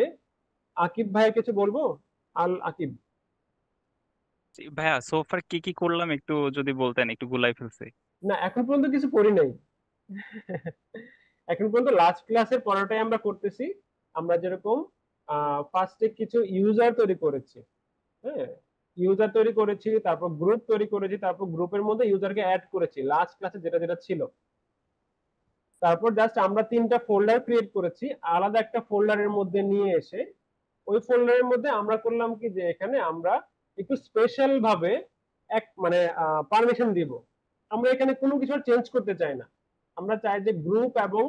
আকিব ভাই কিছু বলবো, আল আকিব। ভাইয়া সোফার কি কি করলাম একটু যদি বলতেন, একটু গুলাই ফেলছে। না এখন পর্যন্ত কিছু করি নাই। এখন পর্যন্ত লাস্ট ক্লাসের পড়াটাই আমরা করতেছি। আমরা যেরকম ফার্স্টে কিছু ইউজার তৈরি করেছি, হ্যাঁ ইউজার তৈরি করেছি, তারপর গ্রুপ তৈরি করেছি, তারপর গ্রুপের মধ্যে ইউজারকে অ্যাড করেছি লাস্ট ক্লাসে যেটা যেটা ছিল। তারপর জাস্ট আমরা তিনটা ফোল্ডার ক্রিয়েট করেছি, আলাদা একটা ফোল্ডারের মধ্যে নিয়ে এসে ওই ফোল্ডারের মধ্যে আমরা করলাম কি যে এখানে আমরা একটু স্পেশাল ভাবে এক মানে পারমিশন দিব। আমরা এখানে কোনো কিছু চেঞ্জ করতে চাই না, আমরা চাই যে গ্রুপ এবং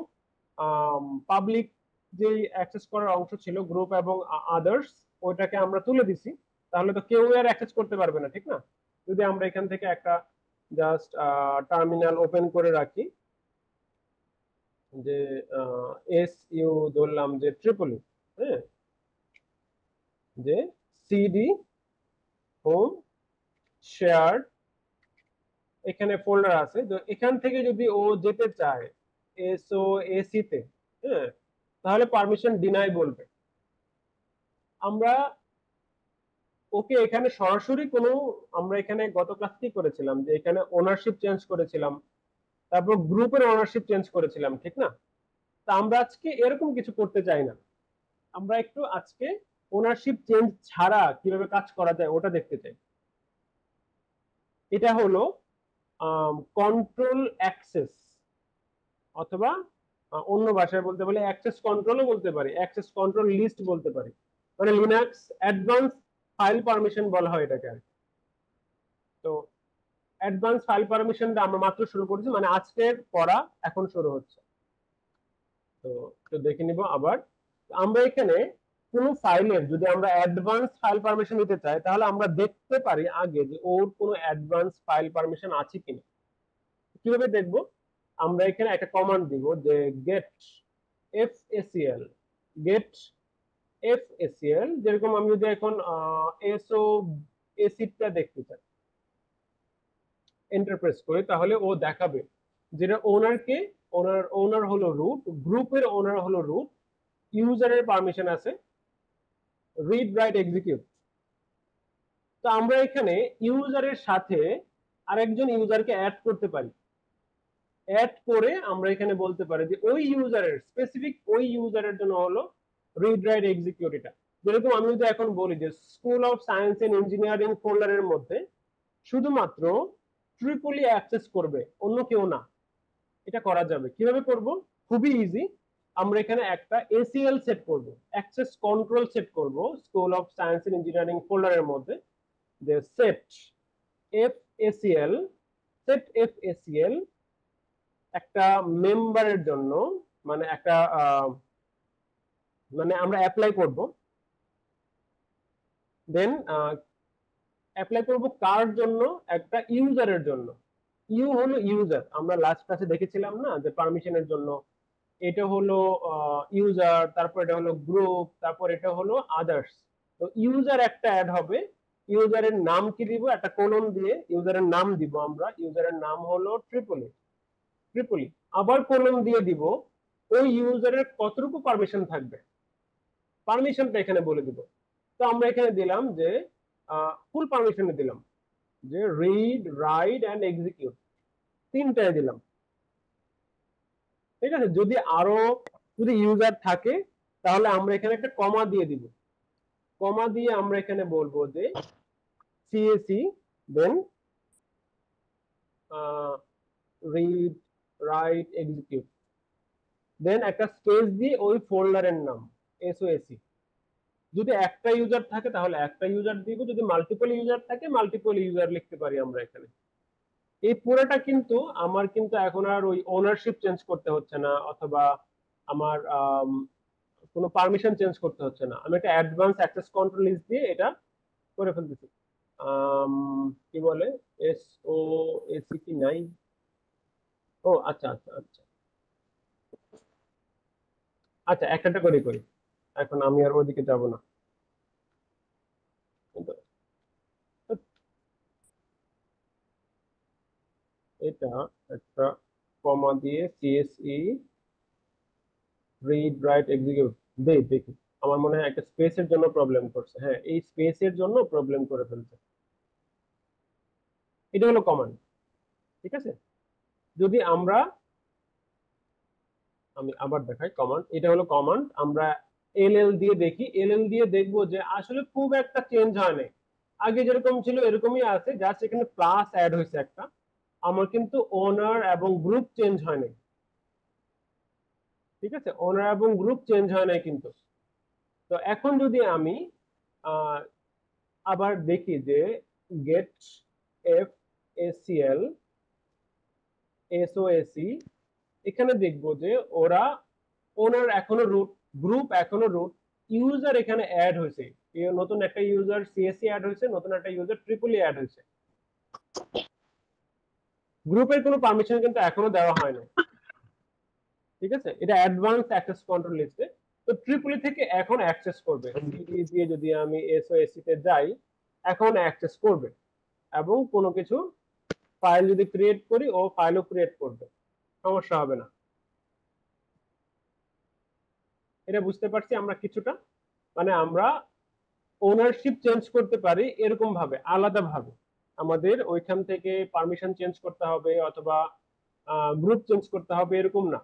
পাবলিক যে অ্যাক্সেস করার অংশ ছিল, গ্রুপ এবং আদার্স, ওইটাকে আমরা তুলে দিছি। তাহলে তো কেউ আর অ্যাক্সেস করতে পারবে না, ঠিক না? যদি আমরা এখান থেকে একটা জাস্ট টার্মিনাল ওপেন করে রাখি, যে এস ইউ ধরলাম যে ট্রিপল, হ্যাঁ যে সিডি হোম শেয়ার, এখানে ফোল্ডার আছে। তো এখান থেকে যদি ও যেতে চায় এসও এসি তে, হ্যাঁ তাহলে পারমিশন ডিনাই বলবে। আমরা ওকে এখানে সরাসরি কোনো, আমরা এখানে গত ক্লাস কি করেছিলাম যে এখানে ওনারশিপ চেঞ্জ করেছিলাম, তারপর গ্রুপের ওনারশিপ চেঞ্জ করেছিলাম, ঠিক না? তা আমরা আজকে এরকম কিছু করতে চাই না, আমরা একটু আজকে ওনারশিপ চেঞ্জ ছাড়া কিভাবে কাজ করা যায় ওটা দেখতে চাই। এটা হলো কন্ট্রোল অ্যাক্সেস, অথবা অন্য ভাষায় বলতে পারি অ্যাক্সেস কন্ট্রোলও বলতে পারি, অ্যাক্সেস কন্ট্রোল লিস্ট বলতে পারি, মানে লিনাক্স অ্যাডভান্স ফাইল পারমিশন বলা হয় এটাকে আর কি। তো অ্যাডভান্স ফাইল পারমিশনটা আমরা মাত্র শুরু করেছি, মানে আজকের পড়া এখন শুরু হচ্ছে। তো তো দেখে নিব আবার। আমরা এখানে কোনো ফাইলের যদি আমরা অ্যাডভান্স ফাইল পারমিশন নিতে চাই, তাহলে আমরা দেখতে পারি আগে যে ওর কোনো অ্যাডভান্স ফাইল পারমিশন আছে কিনা। কিভাবে দেখব? আমরা এখানে একটা কমান্ড দিব যে গেট facl, গেট facl, যেরকম আমি যদি এখন এসও এসিটা দেখতে চাই, এন্টার প্রেস করি, তাহলে ও দেখাবে যেটা ওনারকে, ওনার হলো রুট, গ্রুপের ওনার হলো রুট, ইউজারের পারমিশন আছে রিড রাইট এক্সিকিউট। তো আমরা এখানে ইউজারের সাথে আরেকজন ইউজারকে অ্যাড করতে পারি, অ্যাড করে আমরা এখানে বলতে পারি যে ওই ইউজারের স্পেসিফিক ওই ইউজারের জন্য হলো রিড রাইট এক্সিকিউট। এটা যেরকম আমি যদি এখন বলি যে school of science and engineering ফোল্ডারের মধ্যে শুধুমাত্র ট্রিপলি অ্যাক্সেস করবে, অন্য কেউ না। এটা করা যাবে। কিভাবে করব? খুবই ইজি। আমরা এখানে একটা এসিএল সেট করব, অ্যাক্সেস কন্ট্রোল সেট করব school of science and engineering ফোল্ডারের মধ্যে, যে সেট facl, সেট facl একটা মেম্বারের জন্য, মানে একটা মানে আমরা অ্যাপ্লাই করব, দেন অ্যাপ্লাই করব কার জন্য? একটা ইউজারের জন্য। ইউ হলো ইউজার, আমরা লাস্ট ক্লাসে দেখেছিলাম না যে পারমিশনের জন্য এটা হলো ইউজার, তারপর এটা হলো গ্রুপ, তারপর এটা হলো আদার্স। তো ইউজার একটা অ্যাড হবে, ইউজারের নাম কি দিব? একটা কোলন দিয়ে ইউজারের নাম দিব আমরা, ইউজারের নাম হলো ট্রিপলি, আবার কোলন দিয়ে দিব ওই ইউজারের কতটুকু পারমিশন থাকবে, পারমিশনটা এখানে বলে দিব। তো আমরা এখানে দিলাম যে ফুল পারমিশনে দিলাম যে রিড রাইট এন্ড এক্সিকিউট, তিনটায় দিলাম, ঠিক আছে? যদি আরো যদি ইউজার থাকে তাহলে আমরা এখানে একটা কমা দিয়ে দিব, কমা দিয়ে আমরা এখানে বলবো যে CAC, then read write execute, then একটা স্পেস দিয়ে ওই ফোল্ডারের নাম এসওএসি। যদি একটা ইউজার থাকে তাহলে একটা ইউজার দিব, যদি মাল্টিপল ইউজার থাকে মাল্টিপল ইউজার লিখতে পারি আমরা এখানে। এই পুরোটা কিন্তু আমার কিন্তু এখন আর ওই ওনারশিপ চেঞ্জ করতে হচ্ছে না, অথবা আমার কোনো পারমিশন চেঞ্জ করতে হচ্ছে না। আমি একটা অ্যাডভান্স অ্যাক্সেস কন্ট্রোল লিস্ট দিয়ে এটা করে ফেলতেছি। কি বলে এস ও এসি কি নাই? ও আচ্ছা আচ্ছা আচ্ছা আচ্ছা, একটা করে করি, এখন আমি আর ওইদিকে যাব না। এটা একটা কমা দিয়ে সিএসই রিড রাইট এক্সিকিউট দেই, দেখি। আমার মনে হয় একটা স্পেসের জন্য প্রবলেম করছে, হ্যাঁ এই স্পেসের জন্য প্রবলেম করে ফেলছে। এটা হলো কমান্ড, ঠিক আছে? যদি আমরা, আমি আবার দেখাই কমান্ড, এটা হলো কমান্ড। আমরা এলএল দিয়ে দেখি, এলএল দিয়ে দেখবো যে আসলে খুব একটা চেঞ্জ হয় নাই, আগে যেরকম ছিল এরকমই আছে, জাস্ট এখানে প্লাস অ্যাড হয়েছে একটা। আমার কিন্তু ওনার এবং গ্রুপ চেঞ্জ হয় নাই, ঠিক আছে? ওনার এবং গ্রুপ চেঞ্জ হয় নাই কিন্তু। তো এখন যদি আমি আবার দেখি যে গেট facl এসওএসি, এখানে দেখবো যে ওরা ওনার এখনো রুট, গ্রুপ এখনো রুট, ইউজার এখানে অ্যাড হয়েছে, নতুন একটা ইউজার সিএসসি অ্যাড হয়েছে, নতুন একটা ইউজার ট্রিপলি অ্যাড হয়েছে। গ্রুপের কোনো পারমিশন কিন্তু এখনো দেওয়া হয় না, ঠিক আছে? এটা অ্যাডভান্স অ্যাক্সেস কন্ট্রোল লিস্টে। তো ট্রিপলি থেকে এখন অ্যাক্সেস করবে, সিডি দিয়ে যদি আমি এসওএসি তে যাই এখন অ্যাক্সেস করবে, এবং কোনো কিছু ফাইল যদি ক্রিয়েট করি ও ফাইলও ক্রিয়েট করবে, সমস্যা হবে না। এটা বুঝতে পারছি আমরা কিছুটা, মানে আমরা ওনারশিপ চেঞ্জ করতে পারি এরকম ভাবে, আলাদা ভাবে। আমাদের ওইখান থেকে পারমিশন চেঞ্জ করতে হবে অথবা গ্রুপ চেঞ্জ করতে হবে এরকম না।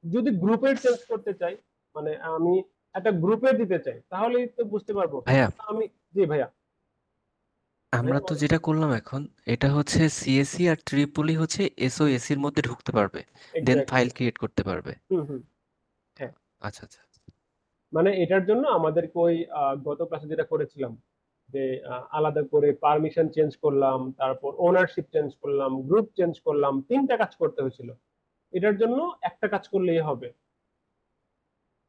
যদি গ্রুপের চেঞ্জ করতে চাই, মানে আমি একটা গ্রুপে দিতে চাই, তাহলেই তো বুঝতে পারবো ভাইয়া, আমি। জি ভাইয়া। আমরা তো যেটা করলাম এখন, এটা হচ্ছে সিএসসি আর ট্রিপলি হচ্ছে এসওএসির মধ্যে ঢুকতে পারবে, দেন এক্স্যাক্টলি। ফাইল ক্রিয়েট করতে পারবে। হুম। হ্যাঁ, আচ্ছা আচ্ছা। মানে এটার জন্য আমাদেরকে ওই গত ক্লাসে যেটা করেছিলাম যে আলাদা করে পারমিশন চেঞ্জ করলাম, তারপর ওনারশিপ চেঞ্জ করলাম, গ্রুপ চেঞ্জ করলাম, 3টা কাজ করতে হয়েছিল। এটার জন্য একটা কাজ করলেই হবে।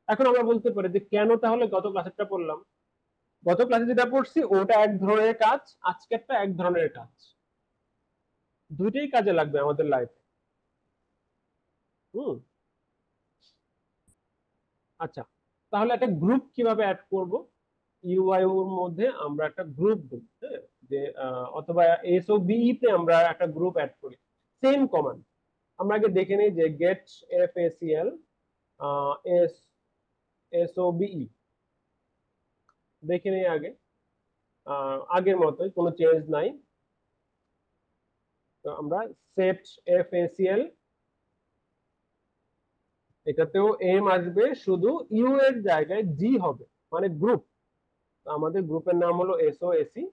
এখন আমরা বলতে পারি যে কেন তাহলে গত ক্লাসেরটা পড়লাম। গত ক্লাসে যেটা পড়ছি ওটা এক ধরনের কাজ, আজকেরটা এক ধরনের কাজ। দুইটাই কাজে লাগবে আমাদের লাইফে। হুম। আচ্ছা, তাহলে একটা গ্রুপ কিভাবে অ্যাড করব? ইউআইওর মধ্যে আমরা একটা গ্রুপ দিই, হ্যাঁ, যে অথবা এসওবিই তে আমরা একটা গ্রুপ অ্যাড করি। সেম কমান্ড আমরা আগে দেখে নিই যে গেট এফএসিএল এস এসওবিই দেখে নিই আগে। আগের মতোই, কোনো চেঞ্জ নাই। তো আমরা সেট এফএসিএল, এটাতেও এম আসবে, শুধু ইউ এর জায়গায় জি হবে, মানে গ্রুপ। আমাদের গ্রুপের নাম হলো এসওএসি,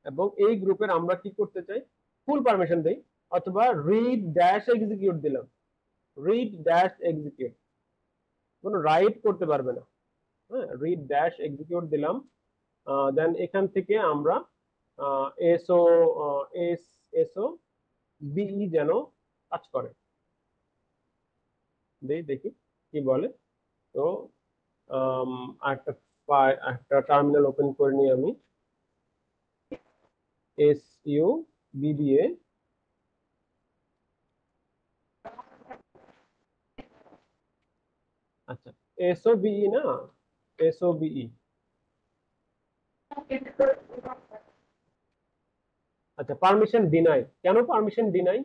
এবং এই গ্রুপের আমরা কি করতে চাই, ফুল পারমিশন দেই, অথবা রিড ড্যাশ এক্সিকিউট দিলাম। রিড ড্যাশ এক্সিকিউট, কোনো রাইট করতে পারবে না। হ্যাঁ, রিড ড্যাশ এক্সিকিউট দিলাম। দেন এখান থেকে আমরা এসও এসও বিই যেন কাজ করে দেখি কি বলে। তো একটা একটা টার্মিনাল ওপেন করে নিই আমি। এসইউ বিবিএ, আচ্ছা এসওবিই না, এসওবিই। আচ্ছা, পারমিশন ডিনাই। কেন পারমিশন ডিনাই?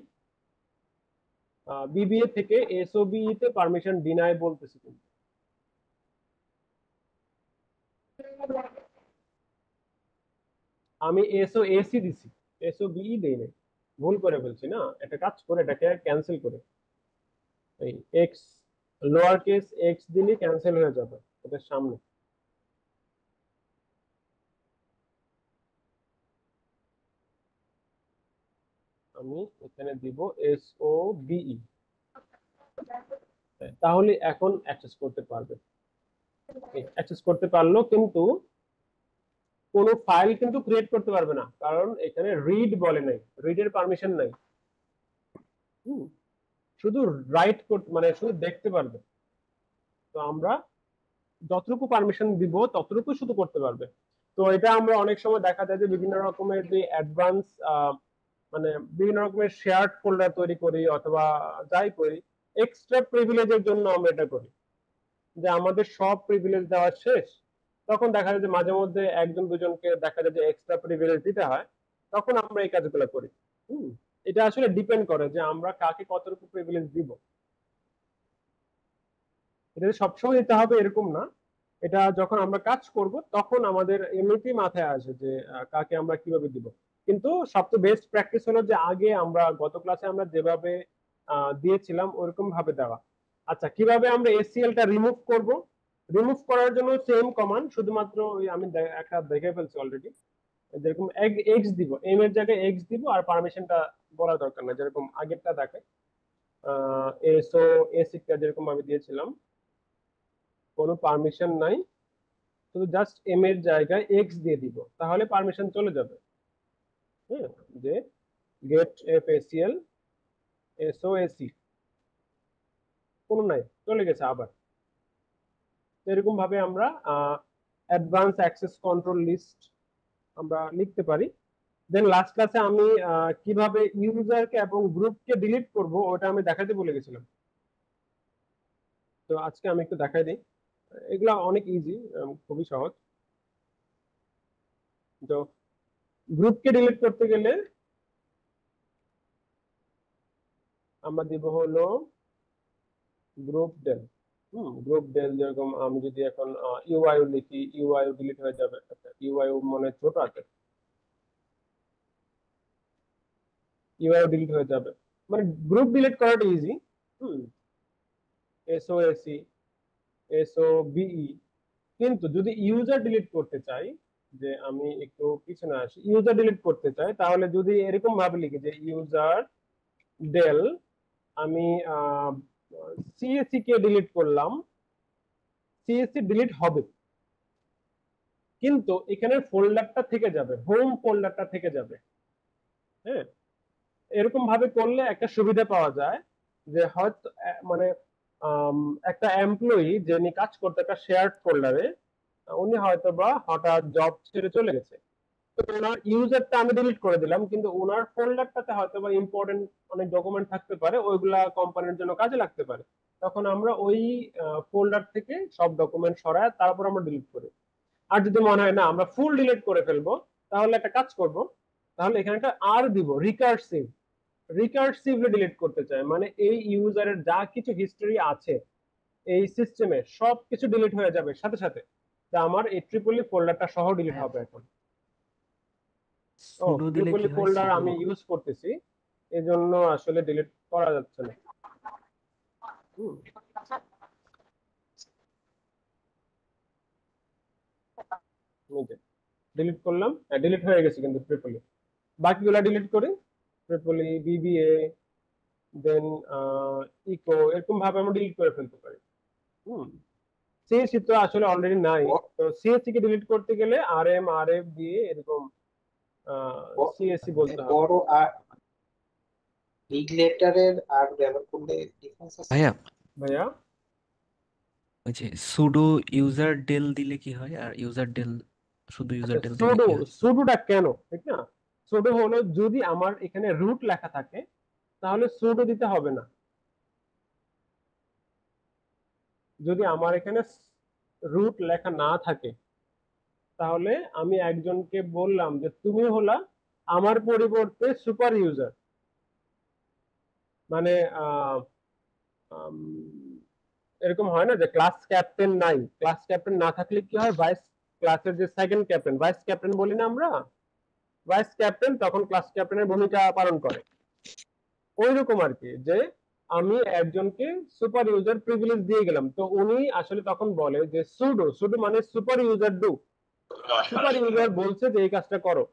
বিবিএ থেকে এসওবিই তে পারমিশন ডিনাই বলতেছি কিন্তু। আমি এসওএসি দিছি, এসওবিই দেই নাই, ভুল করে ফেলছি না। একটা কাজ করে এটাকে ক্যান্সেল করে এই এক্স, লোয়ার কেস এক্স দিলে ক্যান্সেল হয়ে যাবে এটার সামনে। আমি এখানে দিব এসওবিই, তাহলে এখন অ্যাক্সেস করতে পারবে। অ্যাক্সেস করতে পারলো, কিন্তু কোনো ফাইল কিন্তু ক্রিয়েট করতে পারবে না, কারণ এখানে রিড বলে নাই, রিডের পারমিশন নাই। শুধু রাইট করতে, মানে শুধু দেখতে পারবে। তো আমরা যতটুকু পারমিশন দিব ততটুকু শুধু করতে পারবে। তো এটা আমরা অনেক সময় দেখা যায় যে বিভিন্ন রকমের যে অ্যাডভান্স, মানে বিভিন্ন রকমের শেয়ার্ড ফোল্ডার তৈরি করি অথবা যাই করি, এক্সট্রা প্রিভিলেজের জন্য আমরা এটা করি, যে আমাদের সব প্রিভিলেজ দেওয়া শেষ, তখন দেখা যায় যে মাঝে মধ্যে একজন দুজনকে দেখা যায় যে এক্সট্রা প্রিভিলেজ দিতে হয়, তখন আমরা এই কাজগুলো করি। এটা আসলে ডিপেন্ড করে যে আমরা কাকে কতটুকু প্রিভিলেজ দিব। এটা সবসময় দিতে হবে এরকম না, এটা যখন আমরা কাজ করব তখন আমাদের এমনিতেই মাথায় আসে যে কাকে আমরা কিভাবে দিব। কিন্তু সবচেয়ে বেস্ট প্র্যাকটিস হলো যে আগে আমরা গত ক্লাসে আমরা যেভাবে দিয়েছিলাম ওরকম ভাবে দেওয়া। আচ্ছা, কিভাবে আমরা এসসিএল টা রিমুভ করব? রিমুভ করার জন্য সেম কমান্ড, শুধুমাত্র ওই আমি একটা দেখে ফেলছি অলরেডি। যেরকম এক্স দিব, এম এর জায়গায় এক্স দিব, আর পারমিশনটা বলার দরকার না, যেরকম আগেরটা দেখে এসও এসিটা যেরকম আমি দিয়েছিলাম, কোনো পারমিশন নাই, শুধু জাস্ট এম এর জায়গায় এক্স দিয়ে দিব, তাহলে পারমিশন চলে যাবে। হ্যাঁ, যে গেট এফএসিএল এসওএসি, কোনো নাই, চলে গেছে আবার। এরকম ভাবে আমরা অ্যাডভান্স অ্যাক্সেস কন্ট্রোল লিস্ট আমরা লিখতে পারি। দেন লাস্ট ক্লাসে আমি কিভাবে ইউজারকে এবং গ্রুপকে ডিলিট করব ওটা আমি দেখাতে বলে গেছিলাম। তো আজকে আমি একটু দেখাই দিই। এগুলা অনেক ইজি, খুবই সহজ। তো গ্রুপকে ডিলিট করতে গেলে আমরা দিব হলো গ্রুপ ডেল। গ্রুপ ডেল যেরকম আমি যদি এখন ইউআইও লিখি, ইউআইও ডিলিট হয়ে যাবে। আচ্ছা, ইউআইও মানে ছোট হাতের, ইউআইও ডিলিট হয়ে যাবে। মানে গ্রুপ ডিলিট করাটা ইজি। এসওএসি, এসওবিই। কিন্তু যদি ইউজার ডিলিট করতে চাই, যে আমি একটু পিছনে আসি, ইউজার ডিলিট করতে চাই, তাহলে যদি এরকম ভাবে লিখি যে ইউজার ডেল, আমি সিএসসি কে ডিলিট করলাম, সিএসসি ডিলিট হবে, কিন্তু এখানে ফোল্ডারটা থেকে যাবে, হোম ফোল্ডারটা থেকে যাবে। হ্যাঁ, এরকম ভাবে করলে একটা সুবিধা পাওয়া যায় যে হয়তো মানে একটা এমপ্লয়ি যিনি কাজ করতে একটা শেয়ার্ড ফোল্ডারে, উনি হয়তো বা হঠাৎ জব ছেড়ে চলে গেছে, তো ওনার ইউজারটা আমি ডিলিট করে দিলাম, কিন্তু ওনার ফোল্ডারটাতে হয়তো বা ইম্পর্টেন্ট অনেক ডকুমেন্ট থাকতে পারে, ওইগুলা কোম্পানির জন্য কাজে লাগতে পারে। তখন আমরা ওই ফোল্ডার থেকে সব ডকুমেন্ট সরায় তারপর আমরা ডিলিট করি। আর যদি মনে হয় না আমরা ফুল ডিলিট করে ফেলবো, তাহলে একটা কাজ করব, তাহলে এখানে একটা আর দিব, রিকার্সিভলি ডিলিট করতে চাই, মানে এই ইউজারের যা কিছু হিস্টরি আছে এই সিস্টেমে সব কিছু ডিলিট হয়ে যাবে সাথে সাথে। তা আমার এই ট্রিপলি ফোল্ডারটা সহ ডিলিট হবে এখন। ও, সুডো দিলে কি ট্রিপলি হয়? ফোল্ডার সুডো আমি ইউজ করতেছি, এজন্য আসলে ডিলিট করা যাচ্ছে না। ডিলিট করলাম, ডিলিট হয়ে গেছে কিন্তু ট্রিপলি। বাকিগুলা ডিলিট করি, ট্রিপলি, বিবিএ, দেন ইকো, এরকম ভাবে আমরা ডিলিট করে ফেলতে পারি। সিএসসি তো আসলে অলরেডি নাই, তো সিএসসি কে ডিলিট করতে গেলে আরএম আরএফ দিয়ে এরকম সিএসসি বলতে হবে। বড় আর বিগ লেটারের আর ব্যবহার করলে ডিফারেন্স আছে ভাইয়া ওই যে সুডো ইউজার ডেল দিলে কি হয়, আর ইউজার ডেল শুধু ইউজার ডেল দিলে কি হয়? সুডোটা কেন, ঠিক না? সুডো হলো যদি আমার এখানে রুট লেখা থাকে তাহলে সুডো দিতে হবে না। যদি আমার এখানে রুট লেখা না থাকে তাহলে আমি একজনকে বললাম যে তুমি হলা আমার পরিবর্তে সুপার ইউজার, মানে এরকম হয় না যে ক্লাস ক্যাপ্টেন নাই, ক্লাস ক্যাপ্টেন না থাকলে কি হয়, ভাইস ক্লাসের যে সেকেন্ড ক্যাপ্টেন, ভাইস ক্যাপ্টেন বলি না আমরা, ভাইস ক্যাপ্টেন তখন ক্লাস ক্যাপ্টেনের ভূমিকা পালন করে। ওই রকম আর কি, যে আমি একজনকে সুপার ইউজার প্রিভিলেজ দিয়ে গেলাম, তো উনি আসলে তখন বলে যে সুডো, সুডো মানে super user do, super user বলছে যে এই কাজটা করো।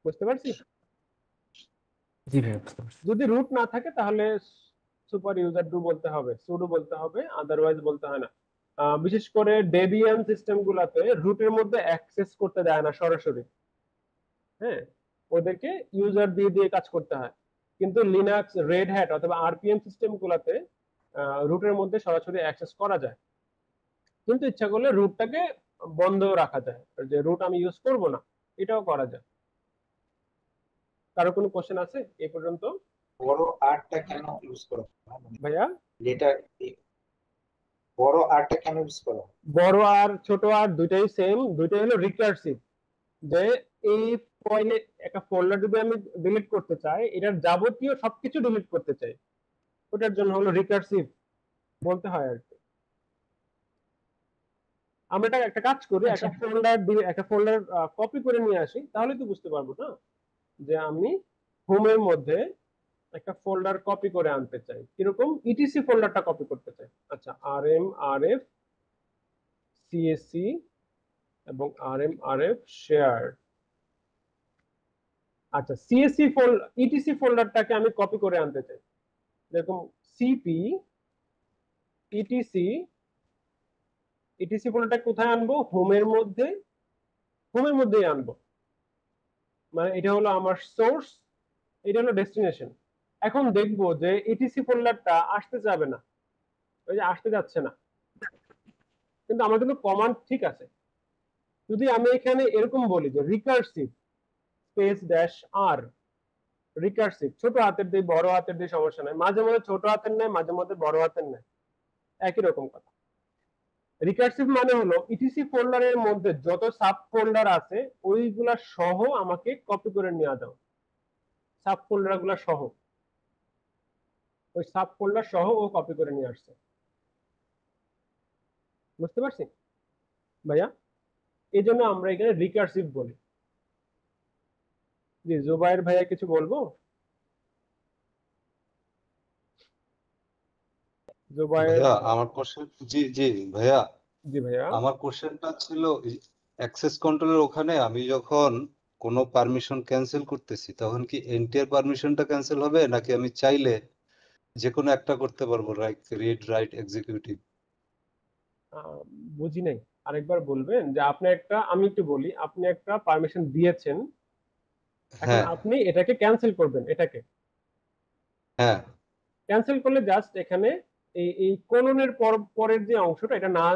বুঝতে পারছি? জি ভাই, বুঝতে পারছি। যদি রুট না থাকে তাহলে সুপার ইউজার ডু বলতে হবে, সুডো বলতে হবে, আদারওয়াইজ বলতে হয় না। বিশেষ করে ডেবিয়ান সিস্টেম গুলাতে রুটের মধ্যে অ্যাক্সেস করতে দেয় না সরাসরি। হ্যাঁ, ওদেরকে ইউজার দিয়ে দিয়ে কাজ করতে হয়। কিন্তু লিনাক্স, রেড হ্যাট অথবা আরপিএম সিস্টেম গুলাতে রুটের মধ্যে সরাসরি অ্যাক্সেস করা যায়, কিন্তু ইচ্ছা করলে রুটটাকে বন্ধ রাখা যায়, যে রুট আমি ইউজ করব না, এটাও করা যায়। কারো কোনো কোশ্চেন আছে এই পর্যন্ত? বড় আরটা কেন ইউজ করা হয় ভাইয়া, লেটার, বড় আরটা কেন ইউজ করা হয়? বড় আর ছোট আর দুইটাই সেম, দুইটাই হলো রিকার্সিভ। যে এই ফাইলে একটা ফোল্ডার যদি আমি ডিলিট করতে চাই, এটার যাবতীয় সবকিছু ডিলিট করতে চাই, ওটার জন্য হলো রিকার্সিভ বলতে হয় আর কি। আমরা এটা একটা কাজ করি, একটা ফোল্ডার কপি করে নিয়ে আসি, তাহলে তো বুঝতে পারবো না যে আমি হোমের মধ্যে একটা ফোল্ডার কপি করে আনতে চাই, কিরকম ইটিসি ফোল্ডারটা কপি করতে চাই। আচ্ছা, আরএম আরএফ সিএসসি এবং আরএম আরএফ শেয়ার। আচ্ছা, সিএসসি ইটিসি ফোল্ডারটাকে আমি কপি করে আনতে চাই, যেরকম সিপি ইটিসি, ইটিসি ফোল্ডারটা কোথায় আনবো? হোমের মধ্যেই আনবো। মানে এটা হলো আমার সোর্স, এটা হলো ডেস্টিনেশন। এখন দেখবো যে ইটিসি ফোল্ডারটা আসতে যাবে না, ওই যে আসতে যাচ্ছে না, কিন্তু আমার কিন্তু কমান্ড ঠিক আছে। যদি আমি এখানে এরকম বলি যে রিকার্সিভ স্পেস ড্যাশ আর, রিকার্সিভ ছোট হাতের দিয়ে বড় হাতের দিয়ে সমস্যা নাই, মাঝে মধ্যে ছোট হাতের নেয়, মাঝে মধ্যে বড় হাতের নেয়, একই রকম কথা। রিকার্সিভ মানে হলো ইটিসি ফোল্ডারের মধ্যে যত সাব ফোল্ডার আছে ওইগুলা সহ আমাকে কপি করে নিয়ে দাও, সাব ফোল্ডার গুলা সহ, ওই সাব ফোল্ডার সহ ও কপি করে নিয়ে আসছে। বুঝতে পারছি ভাইয়া? এই জন্য আমরা এখানে রিকার্সিভ বলি। জি জুবাইর ভাইয়া কিছু বলবো? জুবাইর। ভাইয়া আমার কোশ্চেন, জি জি ভাইয়া, জি ভাইয়া। আমার কোশ্চেনটা ছিল অ্যাক্সেস কন্ট্রোলের ওখানে আমি যখন কোনো পারমিশন ক্যান্সেল করতেছি তখন কি এন্টায়ার পারমিশনটা ক্যান্সেল হবে নাকি আমি চাইলে যে কোনো একটা করতে পারবো, লাইক রিড রাইট এক্সিকিউটিভ? আহ, বুঝি নাই, আরেকবার বলবেন? যে আপনি একটা, আমি একটু বলি, আপনি একটা পারমিশন দিয়েছেন, এখন হ্যাঁ আপনি এটাকে ক্যান্সেল করবেন। এটাকে হ্যাঁ ক্যান্সেল করলে জাস্ট এখানে এই কোলনের পরের যে অংশটা, এটা না,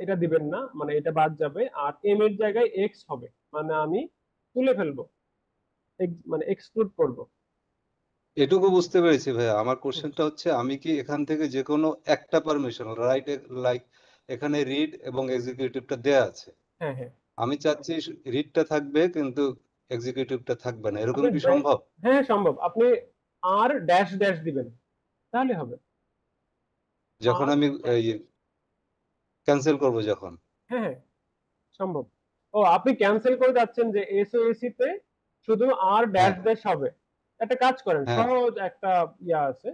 এটা দিবেন না, মানে এটা বাদ যাবে, আর এম এর জায়গায় এক্স হবে, মানে আমি তুলে ফেলবো, মানে এক্সক্লুড করব। এটুকু বুঝতে পেরেছি ভাইয়া। আমার কোশ্চেনটা হচ্ছে আমি কি এখান থেকে যে কোনো একটা পারমিশন রাইট, লাইক এখানে রিড এবং এক্সিকিউটিভটা দেয়া আছে, হ্যাঁ হ্যাঁ, আমি চাচ্ছি রিডটা থাকবে কিন্তু এক্সিকিউটিভটা থাকবে না, এরকম আপনি কি সম্ভব? হ্যাঁ সম্ভব, আপনি আর ড্যাশ ড্যাশ দিবেন, তাহলে হবে। যখন আর আমি ক্যান্সেল করব যখন? হ্যাঁ হ্যাঁ সম্ভব। ও, আপনি ক্যান্সেল করে যাচ্ছেন যে এসওএসি তে শুধু আর ড্যাশ হ্যাঁ ড্যাশ হবে। একটা কাজ করেন, হ্যাঁ সহজ একটা ইয়া আছে,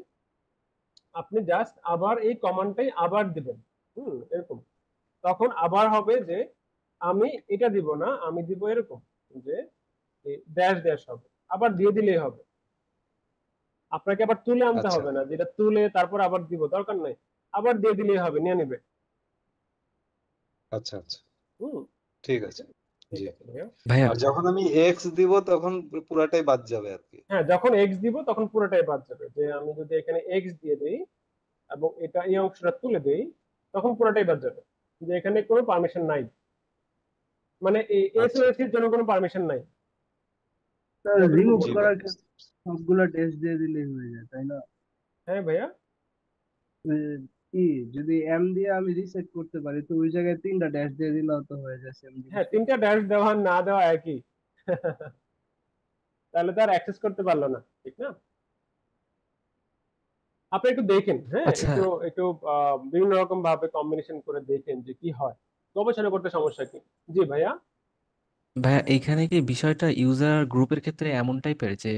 আপনি জাস্ট আবার এই কমান্ডটাই আবার দিবেন, এরকম। তখন আবার হবে যে আমি এটা দিব না, আমি দিব এরকম, যে ড্যাশ ড্যাশ হবে, আবার দিয়ে দিলেই হবে। আপনাকে আবার তুলে আনতে আচ্ছা হবে না, যেটা তুলে তারপর আবার দিব, দরকার নাই, আবার দিয়ে দিলেই হবে, নিয়ে নেবে। আচ্ছা আচ্ছা, হুম, ঠিক আছে। ঠিক জি, আছে ভাইয়া। ভাইয়া আর যখন আমি এক্স দিব তখন পুরাটাই বাদ যাবে আর কি? হ্যাঁ, যখন এক্স দিব তখন পুরোটাই বাদ যাবে। যে আমি যদি এখানে এক্স দিয়ে দেই এবং এটা এই অংশটা তুলে দেই, তখন পুরোটাই বাদ যাবে, যে এখানে কোনো পারমিশন নাই, মানে এই আচ্ছা এসওএস এর জন্য কোনো পারমিশন নাই। যতটুকু রিমুভ জি বলবো। ভাই করার বুঝতে ক্ষেত্রে পারছি। সবগুলা টেস্ট দিয়ে দিলেই হয়ে যায়, তাই না? হ্যাঁ ভাইয়া। ওই কি, যদি এম দিয়ে আমি রিসেট করতে পারি তো ওই জায়গায় 3টা ড্যাশ দিয়ে দিলেও তো হয়ে যায় সেম হ্যাঁ, জিনিসটা। 3টা ড্যাশ দেওয়া না দেওয়া একই। তাহলে তো আর অ্যাক্সেস করতে পারলো না, ঠিক না? আপনি একটু দেখেন, হ্যাঁ, আচ্ছা একটু একটু বিভিন্ন রকম ভাবে কম্বিনেশন করে দেখেন যে কি হয়, গবেষণা করতে সমস্যা কি। জি ভাইয়া। ভাইয়া এখানে কি বিষয়টা ইউজার গ্রুপের ক্ষেত্রে এমন টাইপের যে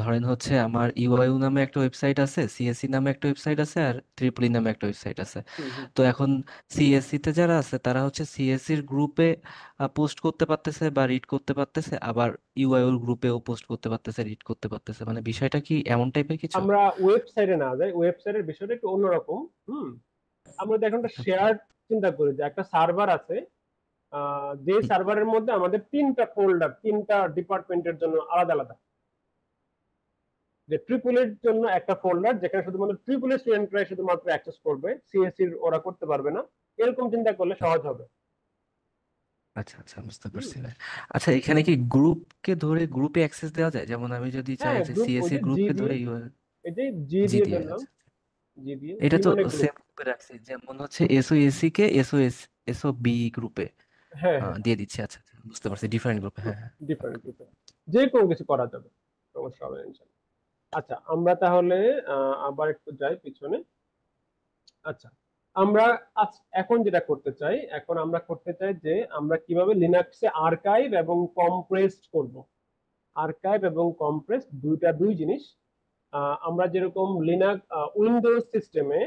ধরেন হচ্ছে আমার ইউআইউ নামে একটা ওয়েবসাইট আছে, সিএসসি নামে একটা ওয়েবসাইট আছে, আর ট্রিপল ই নামে একটা ওয়েবসাইট আছে। হুম হুম। তো এখন সিএসসি তে যারা আছে তারা হচ্ছে সিএসসি এর গ্রুপে পোস্ট করতে পারতেছে বা রিড করতে পারতেছে, আবার ইউআইউ গ্রুপেও পোস্ট করতে পারতেছে, রিড করতে পারতেছে, মানে বিষয়টা কি এমন টাইপের কিছু? আমরা ওয়েবসাইটে না যাই, ওয়েবসাইটের বিষয়টা একটু অন্যরকম। হুম, আমরা যদি এখন একটা আচ্ছা শেয়ার চিন্তা করি, যে একটা সার্ভার আছে, যে হুম, সার্ভারের মধ্যে আমাদের 3টা ফোল্ডার 3টা ডিপার্টমেন্টের জন্য আলাদা আলাদা, যে ট্রিপল এর জন্য একটা ফোল্ডার যেখানে শুধুমাত্র ট্রিপল এর স্টুডেন্টরাই শুধুমাত্র অ্যাক্সেস করবে, সিএসসি ওরা করতে পারবে না, এরকম চিন্তা করলে সহজ হবে। আচ্ছা আচ্ছা বুঝতে হুম, পারছি ভাই। আচ্ছা এখানে কি গ্রুপকে ধরে গ্রুপে অ্যাক্সেস দেওয়া যায়? যেমন আমি যদি চাই হ্যাঁ, যে গ্রুপ ওই সিএসসি যে জি গ্রুপকে দিয়ে, ধরে ইউআই এই যে জি জি দিয়ে দিয়ে, দিলাম, আচ্ছা জি দিয়ে, এটা জি তো মানে গ্রুপ। সেম গ্রুপে রাখছি, যেমন হচ্ছে এসওএসসি কে এসওবি গ্রুপে হ্যাঁ হ্যাঁ, দিয়ে দিচ্ছি। আচ্ছা আচ্ছা বুঝতে পারছি, ডিফারেন্ট গ্রুপে, হ্যাঁ হ্যাঁ। ডিফারেন্ট গ্রুপে যে কোনো কিছু করা যাবে, সমস্যা হবে না ইনশাল্লাহ। আচ্ছা, আমরা তাহলে আবার একটু যাই পিছনে। আচ্ছা, আমরা এখন যেটা করতে চাই, এখন আমরা করতে চাই যে আমরা কিভাবে লিনাক্সে আর্কাইভ এবং কম্প্রেসড করব। আর্কাইভ এবং কম্প্রেস দুই জিনিস। আমরা যেরকম লিনাক্স উইন্ডোজ সিস্টেমে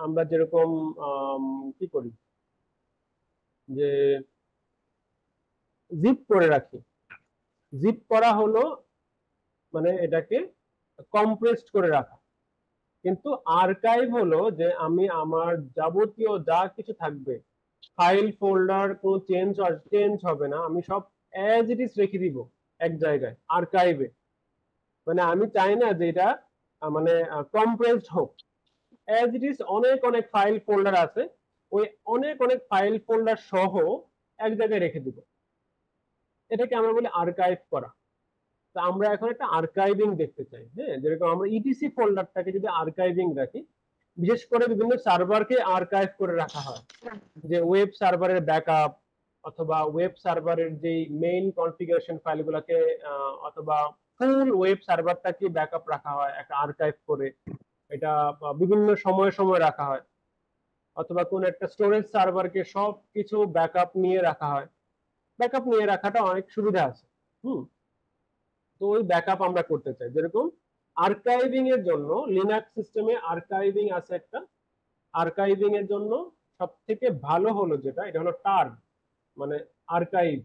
আমরা যেরকম কি করি, যে জিপ করে রাখি। জিপ করা হলো মানে এটাকে কম্প্রেসড করে রাখা। কিন্তু আর্কাইভ হলো যে আমি আমার যাবতীয় যা কিছু থাকবে, ফাইল ফোল্ডার, কোনো চেঞ্জ হবে না, আমি সব অ্যাজ ইট ইজ রেখে দিব এক জায়গায় আর্কাইভে। মানে আমি চাই না যে এটা মানে কম্প্রেসড হোক, অ্যাজ ইট ইজ অনেক অনেক ফাইল ফোল্ডার আছে, ওই অনেক অনেক ফাইল ফোল্ডার সহ এক জায়গায় রেখে দিব। এটাকে আমরা বলি আর্কাইভ করা। তো আমরা এখন একটা আর্কাইভিং দেখতে চাই, হ্যাঁ, যেরকম আমরা ইটিসি ফোল্ডারটাকে যদি আর্কাইভিং রাখি, বিশেষ করে বিভিন্ন সার্ভারকে আর্কাইভ করে রাখা হয়, যে ওয়েব সার্ভারের ব্যাকআপ, অথবা ওয়েব সার্ভারের যে মেইন কনফিগারেশন ফাইলগুলোকে, অথবা ফুল ওয়েব সার্ভারটাকে ব্যাকআপ রাখা হয় একটা আর্কাইভ করে, এটা বিভিন্ন সময় সময় রাখা হয়। অথবা কোন একটা স্টোরেজ সার্ভারকে সব কিছু ব্যাকআপ নিয়ে রাখা হয়, ব্যাকআপ নিয়ে রাখাটা অনেক সুবিধা আছে। তো ওই ব্যাকআপ আমরা করতে চাই। যেরকম আর্কাইভিং এর জন্য লিনাক্স সিস্টেমে আর্কাইভিং আছে একটা, আর্কাইভিং এর জন্য সব থেকে ভালো হলো যেটা, এটা হলো টার, মানে আর্কাইভ।